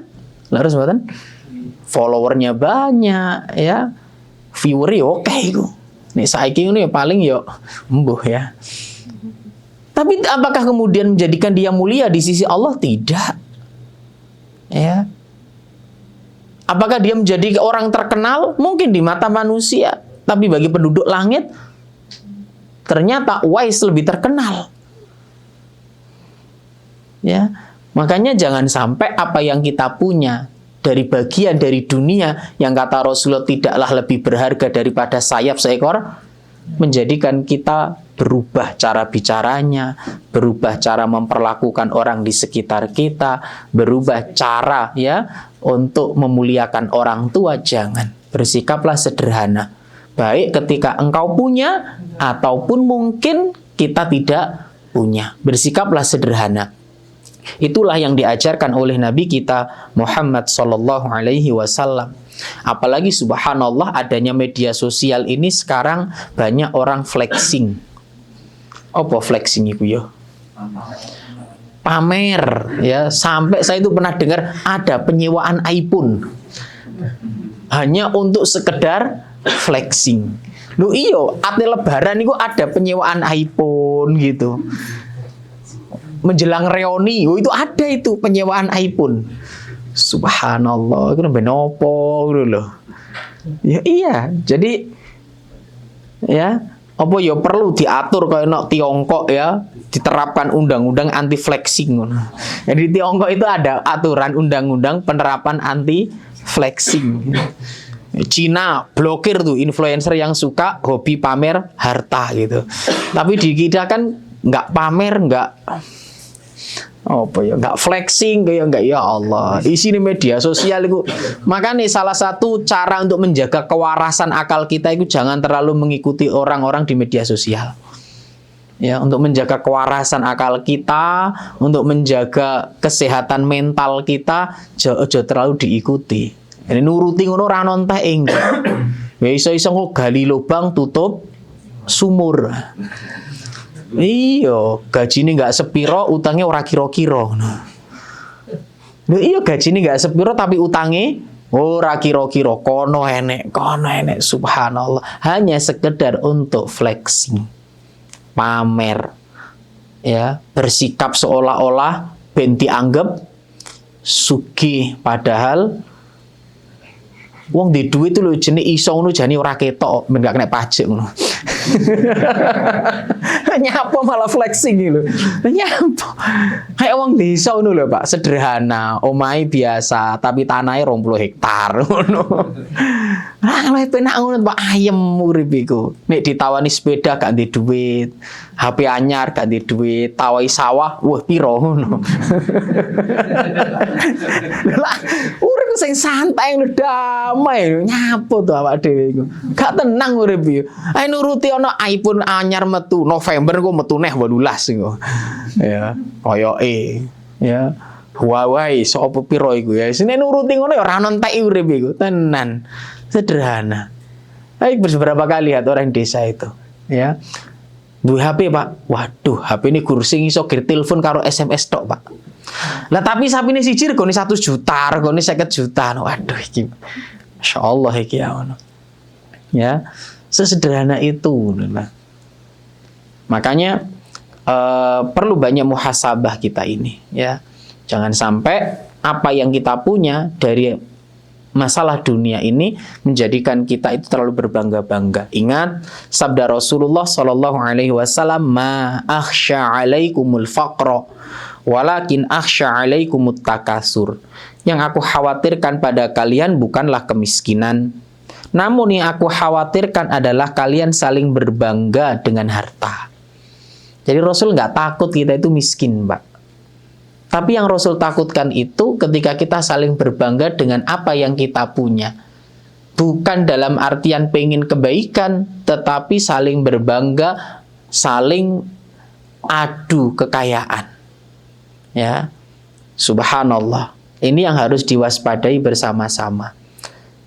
S1: Lalu sebatan followernya banyak ya. Viewernya oke iku. Nek saiki ngene ya paling yo embuh ya. Tapi apakah kemudian menjadikan dia mulia di sisi Allah? Tidak. Ya. Apakah dia menjadi orang terkenal? Mungkin di mata manusia, tapi bagi penduduk langit ternyata Uwais lebih terkenal. Ya. Makanya jangan sampai apa yang kita punya dari bagian dari dunia yang kata Rasulullah tidaklah lebih berharga daripada sayap seekor, menjadikan kita berubah cara bicaranya, berubah cara memperlakukan orang di sekitar kita, berubah cara ya untuk memuliakan orang tua. Jangan. Bersikaplah sederhana. Baik ketika engkau punya ataupun mungkin kita tidak punya. Bersikaplah sederhana. Itulah yang diajarkan oleh Nabi kita Muhammad sallallahu alaihi wasallam. Apalagi subhanallah adanya media sosial ini sekarang banyak orang flexing. Apa flexing itu ya? Pamer ya, sampai saya itu pernah dengar ada penyewaan iPhone hanya untuk sekedar flexing. Loh iyo, ate lebaran itu ada penyewaan iPhone gitu. Menjelang reuni, itu ada itu penyewaan iPhone. Subhanallah, itu nembe nopo gitu loh. Ya iya, jadi ya, apa ya perlu diatur kayak nok Tiongkok ya, diterapkan undang-undang anti flexing. Jadi di Tiongkok itu ada aturan undang-undang penerapan anti flexing. Cina blokir tuh influencer yang suka hobi pamer harta gitu. Tapi di kita kan nggak pamer, nggak apa ya, nggak flexing kayak nggak, ya Allah, isi media sosial itu. Makanya salah satu cara untuk menjaga kewarasan akal kita itu jangan terlalu mengikuti orang-orang di media sosial. Ya, untuk menjaga kewarasan akal kita, untuk menjaga kesehatan mental kita, aja terlalu diikuti. Ini nuruti ngono ra nontek ing. Ya iso-iso kok gali lubang tutup sumur. Iya, gajine enggak sepiro, utangnya ora kira-kira. Lho iya gajine enggak sepiro tapi utangnya ora kira-kira, kono enek, subhanallah. Hanya sekedar untuk flexing, pamer, ya, bersikap seolah-olah ben dianggap sugih, padahal wong di duit itu lho jenenge iso ngono jane ora ketok, men gak kena pajak ngono. Nyapa malah flexing lho. Nyapa. Kayak wong desa ngono lho, Pak, sederhana, omahe biasa tapi tanahnya 20 hektar ngono. Ah, luwih penak ngono, Pak, ayem urip iku. Nek ditawani sepeda gak ndek duit, HP anyar gak ndek duit, tawai sawah, wah piro ngono. Lah, urip sing santai lho, damai, nyapo to awak dhewe iku. Gak tenang urip iki. Ae nuruti ana iPhone anyar metu November kok metu neh 18 iku. Ya, koyoke ya. Huawei sapa piro iku ya. Sine nuruti ngono ya ora nontek urip iku, tenan. Sederhana. Baik, beberapa kali lihat orang desa itu, ya. Duwe HP, Pak. Waduh, HP ini kursi iso telepon karo SMS tok, Pak. Lah tapi sapine siji regane 1 juta, regane 50 juta. Waduh iki. Masyaallah iki ya ngono. Ya, sesederhana itu. Nah. Makanya perlu banyak muhasabah kita ini, ya. Jangan sampai apa yang kita punya dari masalah dunia ini menjadikan kita itu terlalu berbangga-bangga. Ingat sabda Rasulullah sallallahu alaihi wasallam, "Ma akhsha 'alaikumul faqra, walakin akhsha 'alaikumut takasur." Yang aku khawatirkan pada kalian bukanlah kemiskinan, namun yang aku khawatirkan adalah kalian saling berbangga dengan harta. Jadi Rasul nggak takut kita itu miskin, Pak. Tapi yang Rasul takutkan itu ketika kita saling berbangga dengan apa yang kita punya. Bukan dalam artian pengen kebaikan, tetapi saling berbangga, saling adu kekayaan. Ya, subhanallah. Ini yang harus diwaspadai bersama-sama.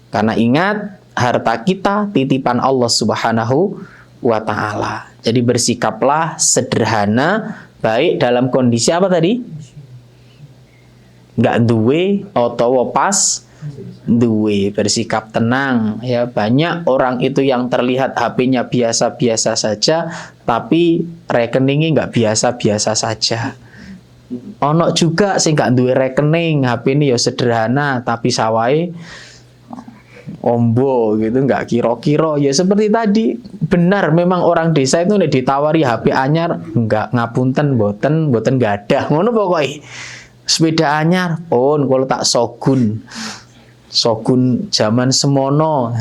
S1: Karena ingat, harta kita titipan Allah Subhanahu wa ta'ala. Jadi bersikaplah sederhana, baik dalam kondisi apa tadi? Nggak duwe atau pas duwe, bersikap tenang, ya. Banyak orang itu yang terlihat HP-nya biasa-biasa saja tapi rekeningnya nggak biasa-biasa saja. Ono juga sih nggak duwe rekening, HP ini ya sederhana tapi sawai ombo gitu, nggak kira-kira. Ya seperti tadi, benar memang orang desa itu nek ditawari HP anyar nggak, ngapunten boten nggak ada ngono pokoknya. Sepeda anyar, kalau tak Shogun zaman semono.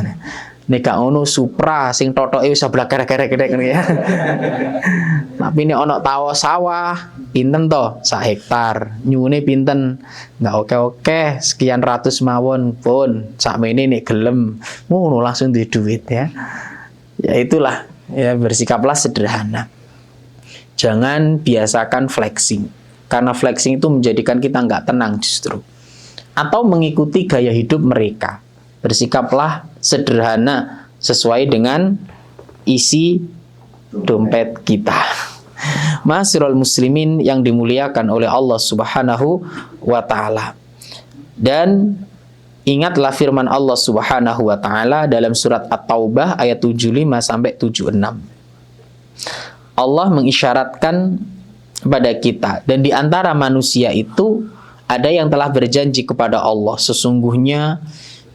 S1: Nek gak ngono Supra sing totoke wis blak-kerek-kerek ya. Tapi nek ono tawa sawah, pinten to? 1 hektar. Nyune pinten? Nggak oke-oke, sekian ratus mawon pun. Sakmene nek gelem, ngono langsung di duit ya. Ya itulah, ya bersikaplah sederhana. Jangan biasakan flexing. Karena flexing itu menjadikan kita nggak tenang justru. Atau mengikuti gaya hidup mereka. Bersikaplah sederhana sesuai dengan isi dompet kita. Ma'asyiral muslimin yang dimuliakan oleh Allah Subhanahu wa ta'ala. Dan ingatlah firman Allah Subhanahu wa ta'ala dalam surat At-Taubah ayat 75 sampai 76. Allah mengisyaratkan pada kita, dan di antara manusia itu ada yang telah berjanji kepada Allah, sesungguhnya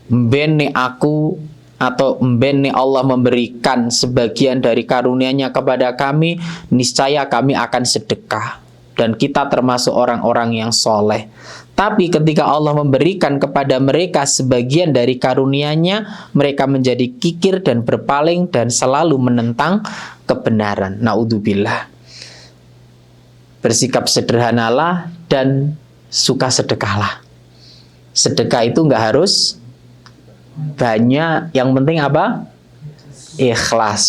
S1: mbene aku atau mbene Allah memberikan sebagian dari karunia-Nya kepada kami, niscaya kami akan sedekah dan kita termasuk orang-orang yang soleh. Tapi ketika Allah memberikan kepada mereka sebagian dari karunia-Nya, mereka menjadi kikir dan berpaling dan selalu menentang kebenaran. Naudzubillah. Bersikap sederhanalah dan suka sedekahlah. Sedekah itu nggak harus banyak, yang penting apa? Ikhlas.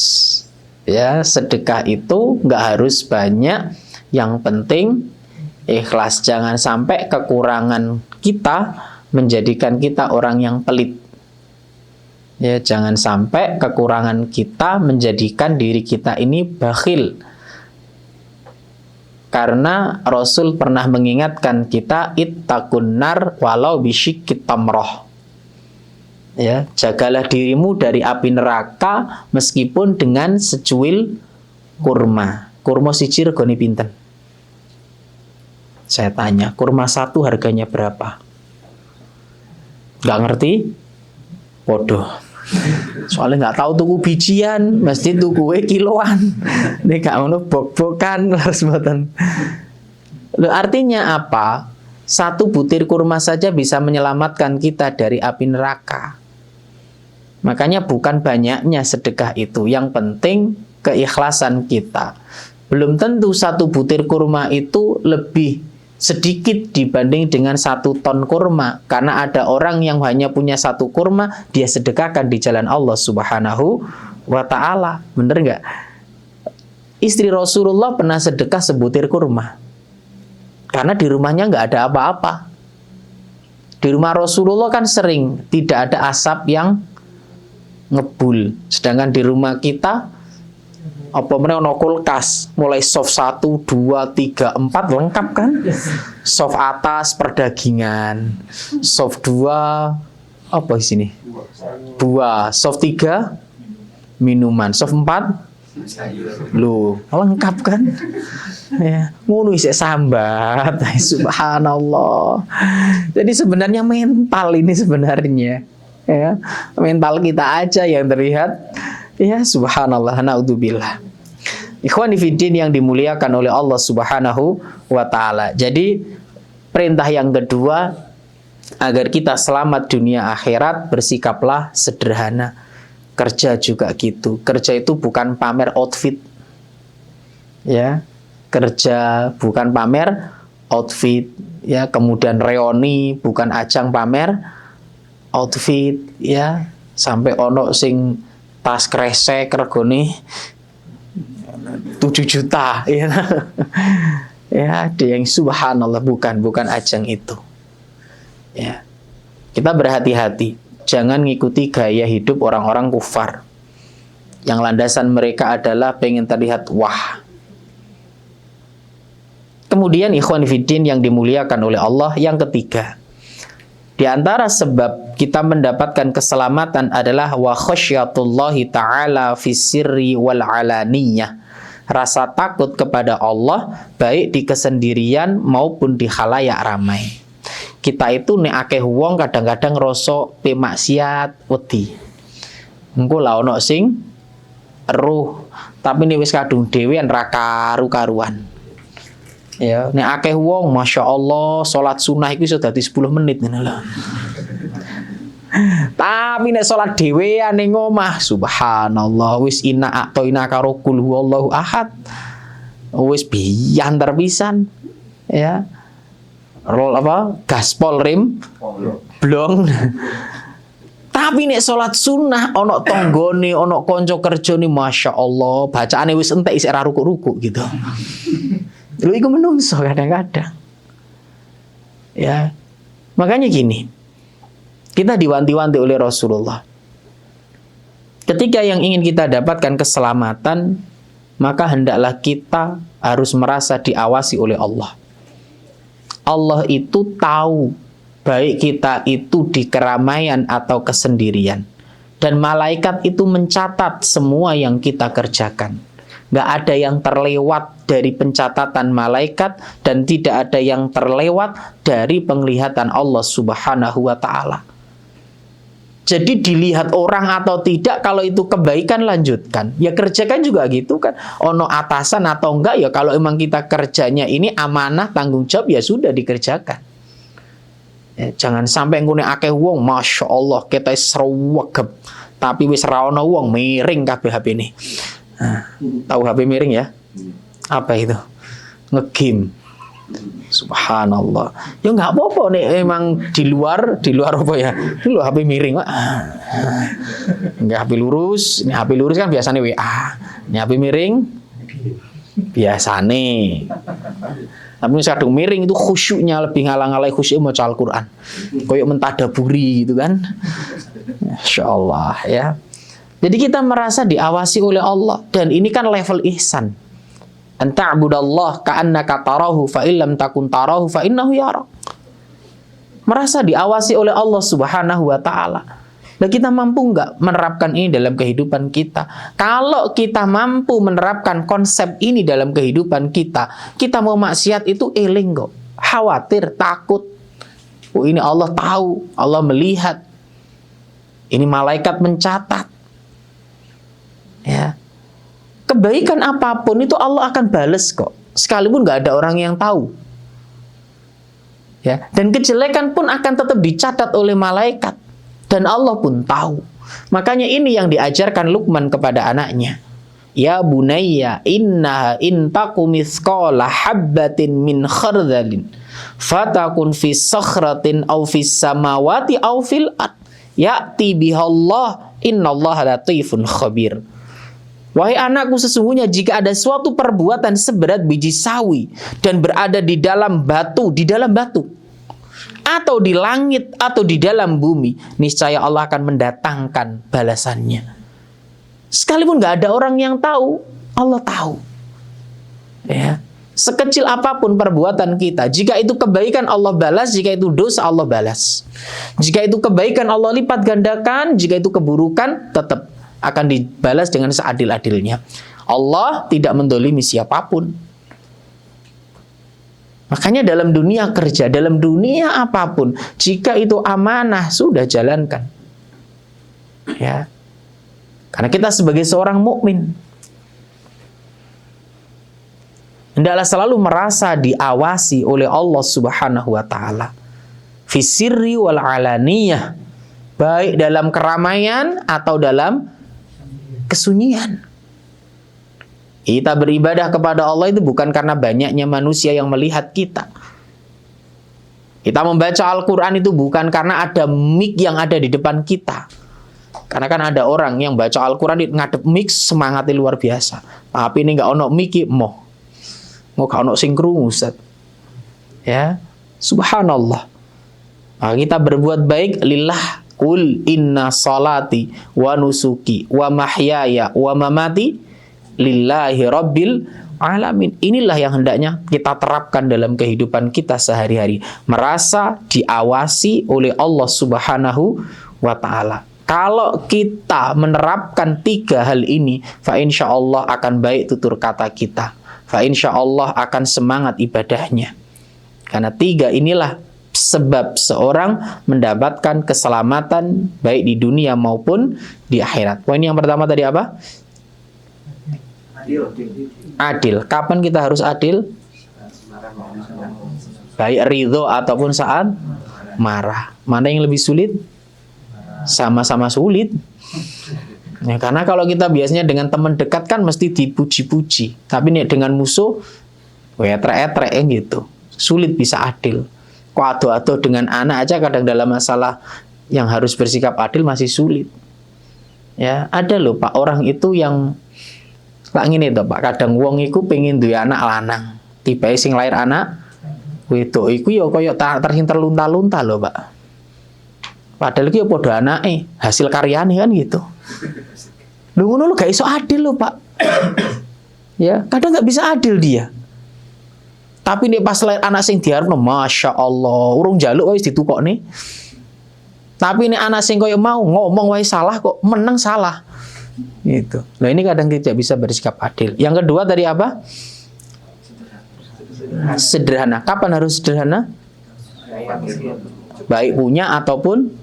S1: Ya, sedekah itu nggak harus banyak, yang penting ikhlas. Jangan sampai kekurangan kita menjadikan kita orang yang pelit. Ya, jangan sampai kekurangan kita menjadikan diri kita ini bakhil. Karena Rasul pernah mengingatkan kita, ittaqun nar walau bisyikit tamroh. Ya, jagalah dirimu dari api neraka meskipun dengan secuil kurma. Kurma siji regane pinten? Saya tanya, kurma satu harganya berapa? Nggak ngerti? Bodoh. Soalnya nggak tahu tuku bijian, mesti tuku kiloan. Ini gak mau bok-bokan harus buatan. Artinya apa? Satu butir kurma saja bisa menyelamatkan kita dari api neraka. Makanya bukan banyaknya sedekah itu, yang penting keikhlasan kita. Belum tentu satu butir kurma itu lebih sedikit dibanding dengan 1 ton kurma, karena ada orang yang hanya punya 1 kurma, dia sedekahkan di jalan Allah Subhanahu wa ta'ala. Bener nggak? Istri Rasulullah pernah sedekah sebutir kurma, karena di rumahnya nggak ada apa-apa. Di rumah Rasulullah kan sering tidak ada asap yang ngebul, sedangkan di rumah kita apa meneh ono kulkas, mulai soft 1, 2, 3, 4 lengkap kan? Soft atas perdagingan, soft 2 apa di sini? Buah, soft 3 minuman, soft 4 lu lengkap kan? Ya, ngono isih sambat. Subhanallah. Jadi sebenarnya mental ini sebenarnya, ya, mental kita aja yang terlihat. Ya, subhanallah, naudzubillah. Ikhwani fiddin yang dimuliakan oleh Allah Subhanahu wa ta'ala. Jadi perintah yang kedua, agar kita selamat dunia akhirat, bersikaplah sederhana. Kerja juga gitu. Kerja itu bukan pamer outfit. Ya, kerja bukan pamer outfit, ya, kemudian reoni bukan ajang pamer outfit, ya, sampai ono sing tas kresek regone 7 juta, ya. Ya, ada yang subhanallah, bukan ajang itu. Ya. Kita berhati-hati, jangan ngikuti gaya hidup orang-orang kufar yang landasan mereka adalah pengen terlihat wah. Kemudian ikhwan fiddin yang dimuliakan oleh Allah, yang ketiga, di antara sebab kita mendapatkan keselamatan adalah wa khasyatullahi ta'ala fis sirri wal alaniyah. Rasa takut kepada Allah baik di kesendirian maupun di khalayak ramai. Kita itu nek akeh wong kadang-kadang rasa pemaksiat wedi. Engko la ono sing eruh, tapi nek wis kadung dhewean ra karu-karuan. Ya, nek akeh wong Masya Allah salat sunah itu sudah dadi 10 menit ngene lho. Tapi nek salat dhewean ning omah subhanallah wis ina atoina karo kul huwallahu ahad. Wis biyantar pisan. Ya. Roll apa? Gaspol rim blong. Tapi nek salat sunah ono tonggone, ono kanca kerjane Masya Allah, bacaane wis entek isih ra rukuk-rukuk gitu. Lu iku menungso kadang-kadang. Ya. Makanya gini. Kita diwanti-wanti oleh Rasulullah. Ketika yang ingin kita dapatkan keselamatan, maka hendaklah kita harus merasa diawasi oleh Allah. Allah itu tahu baik kita itu di keramaian atau kesendirian. Dan malaikat itu mencatat semua yang kita kerjakan. Nggak ada yang terlewat dari pencatatan malaikat dan tidak ada yang terlewat dari penglihatan Allah Subhanahu wa ta'ala. Jadi dilihat orang atau tidak, kalau itu kebaikan lanjutkan. Ya kerjakan juga gitu kan. Ono atasan atau enggak, ya kalau emang kita kerjanya ini amanah, tanggung jawab, ya sudah dikerjakan. Ya, jangan sampai ngune akeh wong, Masya Allah, kita srewegep. Tapi wis ra ono wong miring kabeh HP ini. Nah, tahu HP miring ya? Apa itu? Ngegame. Subhanallah. Ya nggak apa-apa nih emang di luar apa ya? Ini lo HP miring, Pak. Nggak HP lurus, ini HP lurus kan biasanya WA. Ini HP miring biasane. Tapi kadang miring itu khusyuknya lebih ngalang-alai khusyuk maca Al-Qur'an. Kayak mentadaburi gitu kan. Masyaallah ya. Jadi kita merasa diawasi oleh Allah dan ini kan level ihsan. Anta'budallah ka'annaka tarahu fa illam takun tarahu fa innahu yarak. Merasa diawasi oleh Allah Subhanahu wa taala. Nah, kita mampu nggak menerapkan ini dalam kehidupan kita? Kalau kita mampu menerapkan konsep ini dalam kehidupan kita, kita mau maksiat itu eling kok. Khawatir, takut. Oh, ini Allah tahu, Allah melihat. Ini malaikat mencatat. Ya. Kebaikan apapun itu Allah akan balas kok. Sekalipun nggak ada orang yang tahu. Ya. Dan kejelekan pun akan tetap dicatat oleh malaikat. Dan Allah pun tahu. Makanya ini yang diajarkan Luqman kepada anaknya. Ya bunayya innaha in taku mithqala habbatin min khardalin fatakun fi sakhratin aw fis samawati aw fil ard ya'ti bihallah innallaha latifun khabir. Wahai anakku, sesungguhnya jika ada suatu perbuatan seberat biji sawi dan berada di dalam batu atau di langit atau di dalam bumi, niscaya Allah akan mendatangkan balasannya. Sekalipun nggak ada orang yang tahu, Allah tahu. Ya, sekecil apapun perbuatan kita, jika itu kebaikan Allah balas, jika itu dosa Allah balas. Jika itu kebaikan Allah lipat gandakan, jika itu keburukan tetap akan dibalas dengan seadil-adilnya. Allah tidak mendolimi siapapun. Makanya dalam dunia kerja, dalam dunia apapun, jika itu amanah, sudah jalankan. Ya. Karena kita sebagai seorang mukmin, hendaklah selalu merasa diawasi oleh Allah Subhanahu wa taala. Fisirri wal alaniyah, baik dalam keramaian atau dalam kesunyian. Kita beribadah kepada Allah itu bukan karena banyaknya manusia yang melihat kita. Kita membaca Al-Quran itu bukan karena ada mic yang ada di depan kita. Karena kan ada orang yang baca Al-Quran ngadep mic semangatnya luar biasa. Tapi ini nggak ono mic mau gak ono sing krungu, Ustaz. Ya, subhanallah. Nah, kita berbuat baik lillah. Qul inna salati wa nusuki wa mahyaya wa mamati lillahi rabbil alamin. Inilah yang hendaknya kita terapkan dalam kehidupan kita sehari-hari. Merasa diawasi oleh Allah Subhanahu wa ta'ala. Kalau kita menerapkan 3 hal ini, fa insyaallah akan baik tutur kata kita. Fa insyaallah akan semangat ibadahnya. Karena 3 inilah sebab seorang mendapatkan keselamatan baik di dunia maupun di akhirat. Poin yang pertama tadi apa? Adil. Kapan kita harus adil? Baik ridho ataupun saat marah. Mana yang lebih sulit? Sama-sama sulit. Ya, karena kalau kita biasanya dengan teman dekat kan mesti dipuji-puji. Tapi nih dengan musuh, etrek-etrek gitu. Sulit bisa adil. Kok ado-ado dengan anak aja kadang dalam masalah yang harus bersikap adil masih sulit. Ya, ada loh Pak orang itu yang tak ngene to Pak, kadang wong iku pengen duwe anak lanang. Tibae sing lair anak wedok iku ya kaya tersing terlunta-lunta lho Pak. Padahal iki ya padha anake, hasil karyane kan gitu. Lho ngono lho gak iso adil lho Pak. Ya, kadang gak bisa adil dia. Tapi nek pas lair anak sing diarepno, Masya Allah, urung njaluk wis ditukokne. Tapi nek anak sing koyo mau ngomong wae salah kok menang salah. Gitu. Nah ini kadang tidak bisa bersikap adil. Yang kedua tadi apa? Sederhana. Kapan harus sederhana? Baik punya ataupun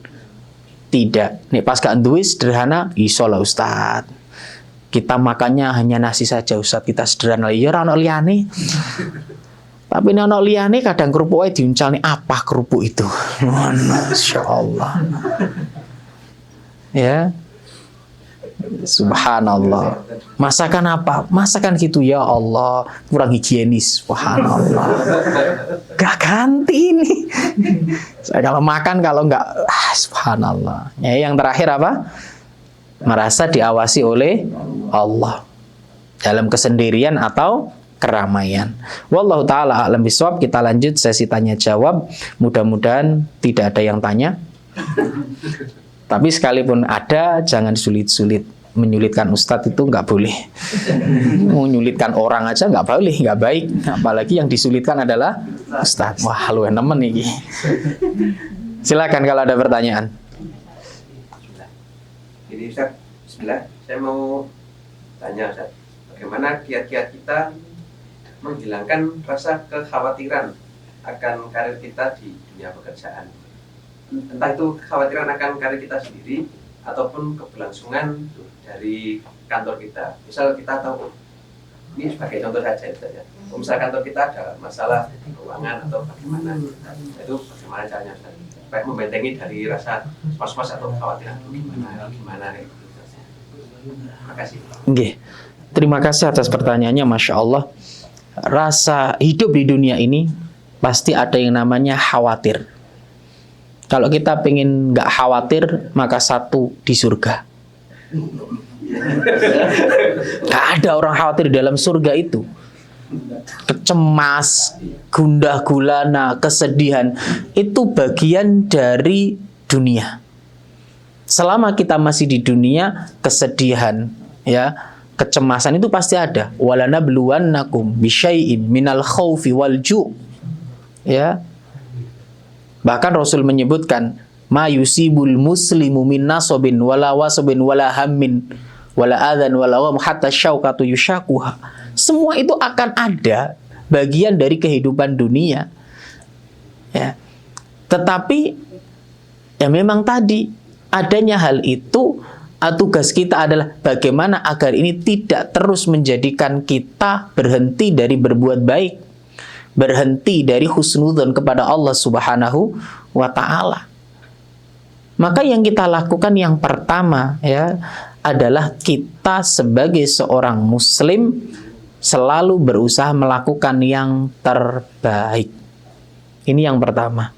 S1: tidak. Nih pas gak duwe sederhana, iso lah Ustaz. Kita makannya hanya nasi saja Ustaz. Kita sederhana. Ya ora ono liyane. Tapi nek ono liyane kadang kerupuk wae diuncalne apa kerupuk itu. Masya Allah. Ya. Subhanallah. Masakan apa? Masakan gitu, ya Allah, kurang higienis. Subhanallah. Gak ganti ini. Saya kalau makan, kalau nggak, subhanallah. Ya, yang terakhir apa? Merasa diawasi oleh Allah dalam kesendirian atau keramaian. Wallahu taala a'lam bishawab. Kita lanjut sesi tanya jawab. Mudah-mudahan tidak ada yang tanya. Tapi sekalipun ada, jangan sulit-sulit. Menyulitkan ustadz itu nggak boleh. Menyulitkan orang aja nggak boleh, nggak baik. Apalagi yang disulitkan adalah ustadz. Wah, lu nemen nih. Silakan kalau ada pertanyaan.
S2: Jadi Ustaz, bismillah, saya mau tanya Ustaz, bagaimana kiat-kiat kita menghilangkan rasa kekhawatiran akan karir kita di dunia pekerjaan? Entah itu kekhawatiran akan karir kita sendiri ataupun keberlangsungan dari kantor kita. Misal kita tahu, ini sebagai contoh saja ya. Misal kantor kita ada masalah keuangan atau bagaimana, itu bagaimana caranya Ustaz? Supaya membentengi dari rasa was-was atau kekhawatiran gimana gitu. Terima kasih.
S1: Nggih. Terima kasih atas pertanyaannya, Masya Allah. Rasa hidup di dunia ini pasti ada yang namanya khawatir. Kalau kita pengen nggak khawatir, maka satu di surga. Nggak ada orang khawatir di dalam surga itu. Cemas, gundah gulana, kesedihan itu bagian dari dunia. Selama kita masih di dunia, kesedihan, ya, kecemasan itu pasti ada. Walanabluwannakum bisyai'im minal khaufi wal ju'. Ya. Bahkan Rasul menyebutkan, ma yusibul muslimu min nasabin wala wasabin wala hammin wala adhan wala gham hatta syaukatu yushakuha. Semua itu akan ada bagian dari kehidupan dunia. Ya. Tetapi ya memang tadi adanya hal itu, tugas kita adalah bagaimana agar ini tidak terus menjadikan kita berhenti dari berbuat baik, berhenti dari husnudzon kepada Allah Subhanahu wa ta'ala. Maka yang kita lakukan yang pertama ya adalah kita sebagai seorang muslim selalu berusaha melakukan yang terbaik. Ini yang pertama.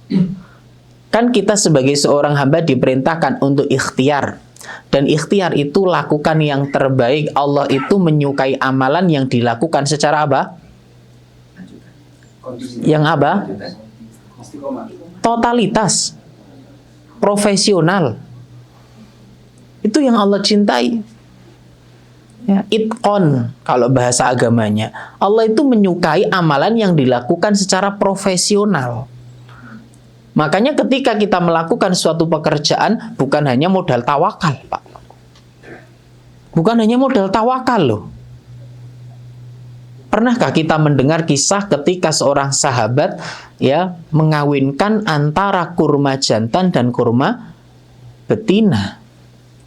S1: Kan kita sebagai seorang hamba diperintahkan untuk ikhtiar. Dan ikhtiar itu lakukan yang terbaik. Allah itu menyukai amalan yang dilakukan secara apa? Yang apa? Totalitas. Profesional. Itu yang Allah cintai. Ya, itqon kalau bahasa agamanya. Allah itu menyukai amalan yang dilakukan secara profesional. Makanya ketika kita melakukan suatu pekerjaan, bukan hanya modal tawakal, Pak. Bukan hanya modal tawakal loh. Pernahkah kita mendengar kisah ketika seorang sahabat ya mengawinkan antara kurma jantan dan kurma betina?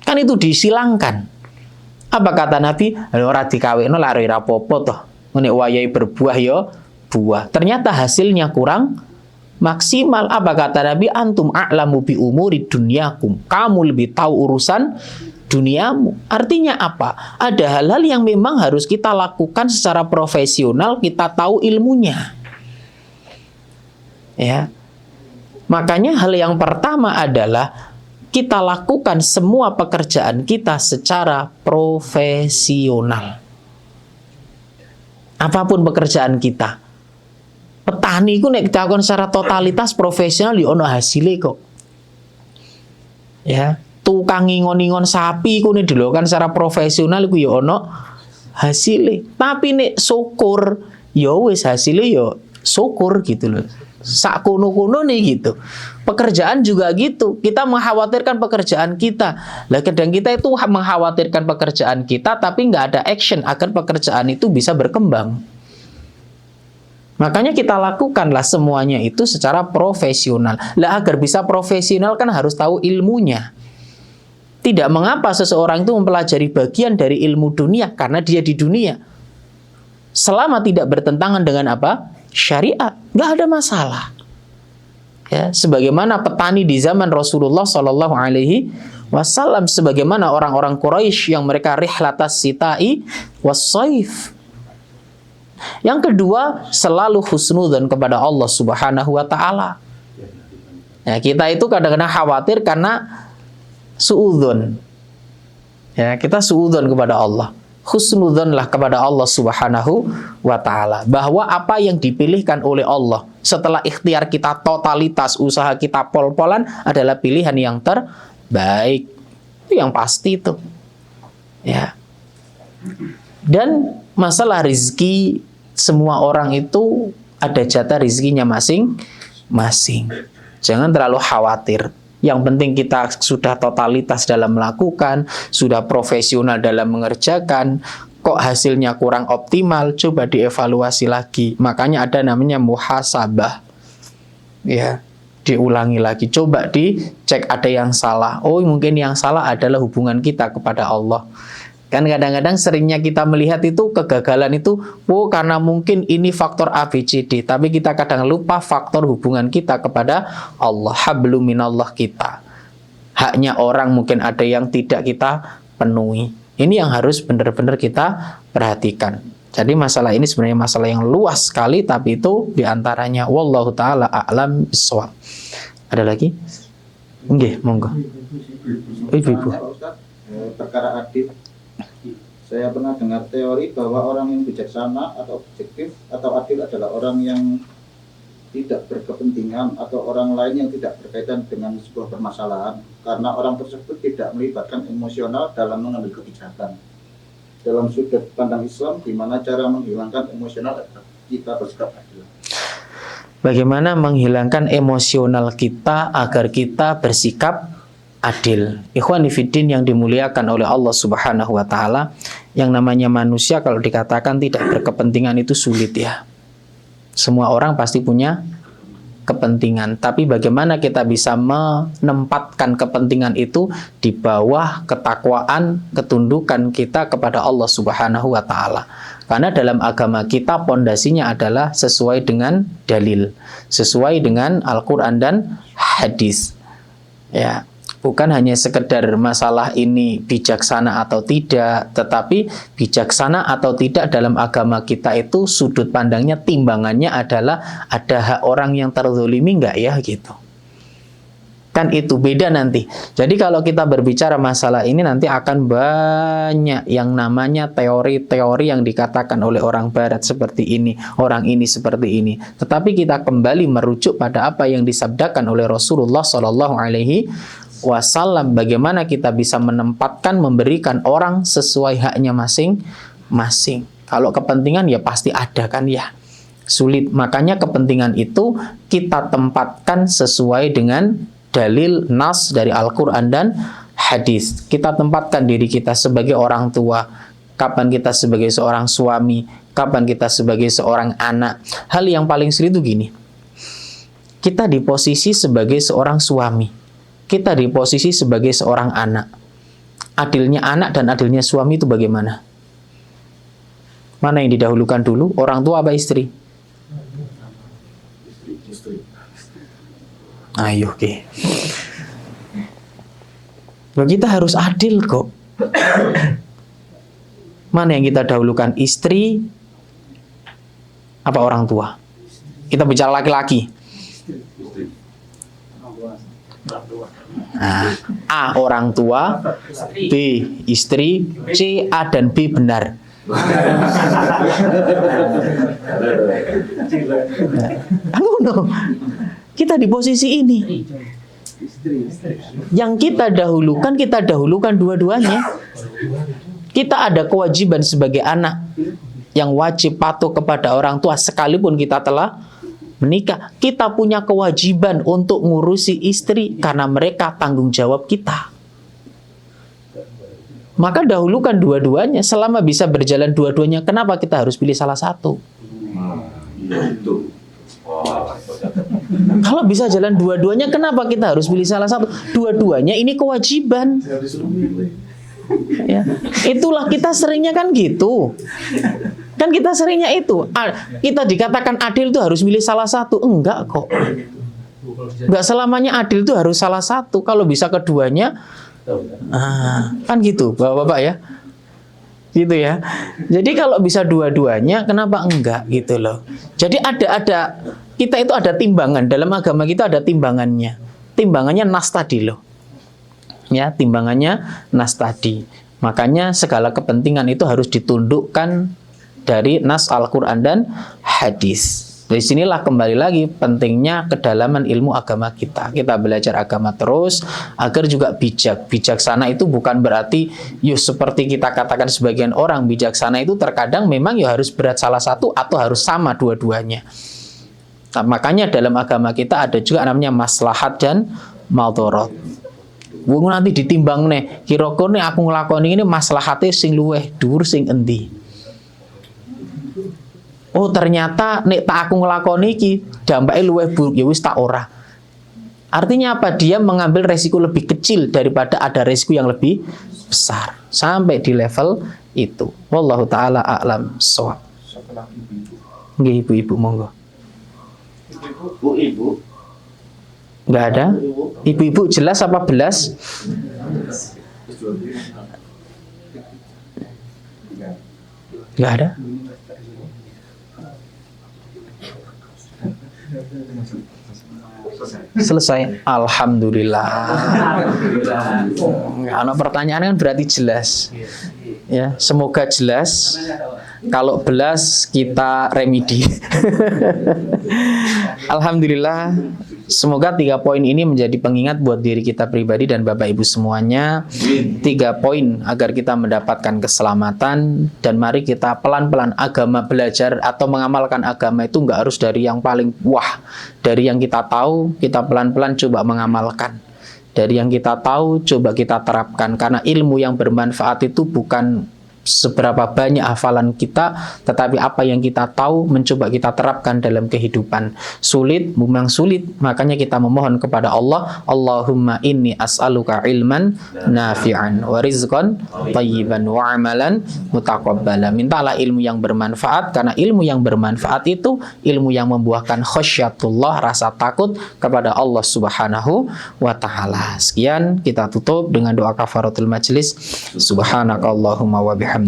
S1: Kan itu disilangkan. Apa kata Nabi? Ora dikawinno lak ora apa-apa toh. Nek wayahe berbuah ya buah. Ternyata hasilnya kurang maksimal. Apa kata Nabi? Antum a'lamu bi umuri dunyakum. Kamu lebih tahu urusan duniamu. Artinya apa? Ada hal-hal yang memang harus kita lakukan secara profesional, kita tahu ilmunya. Ya. Makanya hal yang pertama adalah kita lakukan semua pekerjaan kita secara profesional. Apapun pekerjaan kita. Petani itu nek dilakukan secara totalitas profesional ya ono hasilnya kok. Ya, tukang ngingon-ngingon sapi ku nek dilakukan secara profesional iku ya ono hasilnya. Tapi nek syukur ya wis hasilnya ya syukur gitu loh. Sak kuno-kuno nih gitu. Pekerjaan juga gitu. Kita mengkhawatirkan pekerjaan kita. Lah kadang kita itu mengkhawatirkan pekerjaan kita tapi nggak ada action agar pekerjaan itu bisa berkembang. Makanya kita lakukanlah semuanya itu secara profesional. Lah agar bisa profesional kan harus tahu ilmunya. Tidak mengapa seseorang itu mempelajari bagian dari ilmu dunia karena dia di dunia. Selama tidak bertentangan dengan apa? Syariat. Nggak ada masalah. Ya, sebagaimana petani di zaman Rasulullah Shallallahu Alaihi Wasallam, sebagaimana orang-orang Quraisy yang mereka rihlatas sitai wassaif. Yang kedua, selalu husnudzon kepada Allah Subhanahu wa taala. Ya, kita itu kadang-kadang khawatir karena suudzon. Ya, kita suudzon kepada Allah. Husnudzonlah kepada Allah Subhanahu wa taala, bahwa apa yang dipilihkan oleh Allah setelah ikhtiar kita totalitas, usaha kita pol-polan adalah pilihan yang terbaik. Itu yang pasti itu. Ya. Dan masalah rizki, semua orang itu ada jatah rizkinya masing-masing. Jangan terlalu khawatir. Yang penting kita sudah totalitas dalam melakukan, sudah profesional dalam mengerjakan. Kok hasilnya kurang optimal, coba dievaluasi lagi. Makanya ada namanya muhasabah. Ya, diulangi lagi. Coba dicek ada yang salah. Oh, mungkin yang salah adalah hubungan kita kepada Allah. Kan kadang-kadang seringnya kita melihat itu kegagalan itu, oh karena mungkin ini faktor A, B, C, D. Tapi kita kadang lupa faktor hubungan kita kepada Allah. Hablum minallah kita. Haknya orang mungkin ada yang tidak kita penuhi. Ini yang harus benar-benar kita perhatikan. Jadi masalah ini sebenarnya masalah yang luas sekali, tapi itu diantaranya. Wallahu ta'ala a'lam bishawab. Ada lagi? Nggih, monggo. Ibu-ibu.
S3: Perkara adil. Saya pernah dengar teori bahwa orang yang bijaksana atau objektif atau adil adalah orang yang tidak berkepentingan atau orang lain yang tidak berkaitan dengan sebuah permasalahan, karena orang tersebut tidak melibatkan emosional dalam mengambil kebijakan. Dalam sudut pandang Islam, gimana cara menghilangkan emosional agar kita bersikap adil?
S1: Bagaimana menghilangkan emosional kita agar kita bersikap adil? Ikhwani fiddin yang dimuliakan oleh Allah Subhanahu wa taala, yang namanya manusia kalau dikatakan tidak berkepentingan itu sulit ya. Semua orang pasti punya kepentingan, tapi bagaimana kita bisa menempatkan kepentingan itu di bawah ketakwaan, ketundukan kita kepada Allah Subhanahu wa taala. Karena dalam agama kita pondasinya adalah sesuai dengan dalil, sesuai dengan Al-Qur'an dan hadis. Ya, bukan hanya sekedar masalah ini bijaksana atau tidak, tetapi bijaksana atau tidak dalam agama kita itu sudut pandangnya, timbangannya adalah ada hak orang yang terzolimi nggak ya gitu. Kan itu beda nanti. Jadi kalau kita berbicara masalah ini nanti akan banyak yang namanya teori-teori yang dikatakan oleh orang barat seperti ini, orang ini seperti ini. Tetapi kita kembali merujuk pada apa yang disabdakan oleh Rasulullah SAW, bagaimana kita bisa menempatkan, memberikan orang sesuai haknya masing-masing. Kalau kepentingan ya pasti ada kan ya, sulit. Makanya kepentingan itu kita tempatkan sesuai dengan dalil nas dari Al-Quran dan hadis. Kita tempatkan diri kita sebagai orang tua, kapan kita sebagai seorang suami, kapan kita sebagai seorang anak. Hal yang paling sulit itu gini, kita di posisi sebagai seorang suami, kita di posisi sebagai seorang anak. Adilnya anak dan adilnya suami itu bagaimana? Mana yang didahulukan dulu, orang tua apa istri? Ayo, oke. Kita harus adil kok. Mana yang kita dahulukan, istri apa orang tua? Kita bicara laki-laki. Nah, A orang tua, B istri, C A dan B benar. Kita di posisi ini. Yang kita dahulukan dua-duanya. Kita ada kewajiban sebagai anak yang wajib patuh kepada orang tua sekalipun kita telah menikah. Kita punya kewajiban untuk ngurusi istri karena mereka tanggung jawab kita. Maka dahulukan dua-duanya. Selama bisa berjalan dua-duanya, kenapa kita harus pilih salah satu? Kalau bisa jalan dua-duanya, kenapa kita harus pilih salah satu? Dua-duanya ini kewajiban. Ya. Itulah kita seringnya kan gitu. Kan kita seringnya itu. Kita dikatakan adil itu harus milih salah satu. Enggak kok. Nggak selamanya adil itu harus salah satu. Kalau bisa keduanya, kan gitu, bapak-bapak ya. Gitu ya. Jadi kalau bisa dua-duanya, kenapa enggak gitu loh. Jadi ada kita itu ada timbangan, dalam agama kita ada timbangannya. Timbangannya nas tadi loh. Ya, timbangannya nas tadi. Makanya segala kepentingan itu harus ditundukkan dari nas Al-Qur'an dan hadis. Dari sinilah kembali lagi pentingnya kedalaman ilmu agama kita. Kita belajar agama terus agar juga bijak. Bijaksana itu bukan berarti seperti kita katakan sebagian orang bijaksana itu terkadang memang harus berat salah satu atau harus sama dua-duanya. Nah, makanya dalam agama kita ada juga namanya maslahat dan madharat. Wong nanti ditimbang nih, kira-kira nih aku nglakoni ini maslahatnya sing luweh dhuwur sing endi. Oh ternyata nek tak aku ngelakoni iki dampaknya luwih buruk, ya wis tak ora. Artinya apa? Dia mengambil resiko lebih kecil daripada ada resiko yang lebih besar sampai di level itu. Wallahu taala a'lam shawab. Nggih ibu-ibu monggo.
S3: Ibu.
S1: Enggak ada? Ibu-ibu jelas apa belas? Enggak ada? Selesai. Alhamdulillah. Karena pertanyaan kan berarti jelas. Ya, semoga jelas. Kalau belas kita remedi. Alhamdulillah. Semoga 3 poin ini menjadi pengingat buat diri kita pribadi dan Bapak Ibu semuanya. 3 poin agar kita mendapatkan keselamatan. Dan mari kita pelan-pelan agama belajar atau mengamalkan agama itu nggak harus dari yang paling wah. Dari yang kita tahu, kita pelan-pelan coba mengamalkan. Dari yang kita tahu, coba kita terapkan. Karena ilmu yang bermanfaat itu bukan seberapa banyak hafalan kita, tetapi apa yang kita tahu mencoba kita terapkan dalam kehidupan. Sulit, memang sulit, makanya kita memohon kepada Allah, Allahumma inni as'aluka ilman nafi'an wa rizqan thayyiban wa amalan mutaqabbala. Mintalah ilmu yang bermanfaat, karena ilmu yang bermanfaat itu ilmu yang membuahkan khasyatullah, rasa takut kepada Allah Subhanahu wa taala. Sekian, kita tutup dengan doa kafaratul majlis. Subhanakallahumma wa bihamdika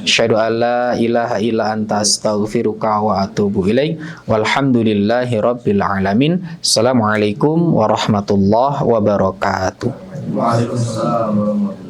S1: asyhadu an la ilaha illa anta astaghfiruka wa atubu ilaik. Walhamdulillahi rabbil alamin. Assalamualaikum warahmatullahi wabarakatuh.
S3: Waalaikumsalam warahmatullahi wabarakatuh.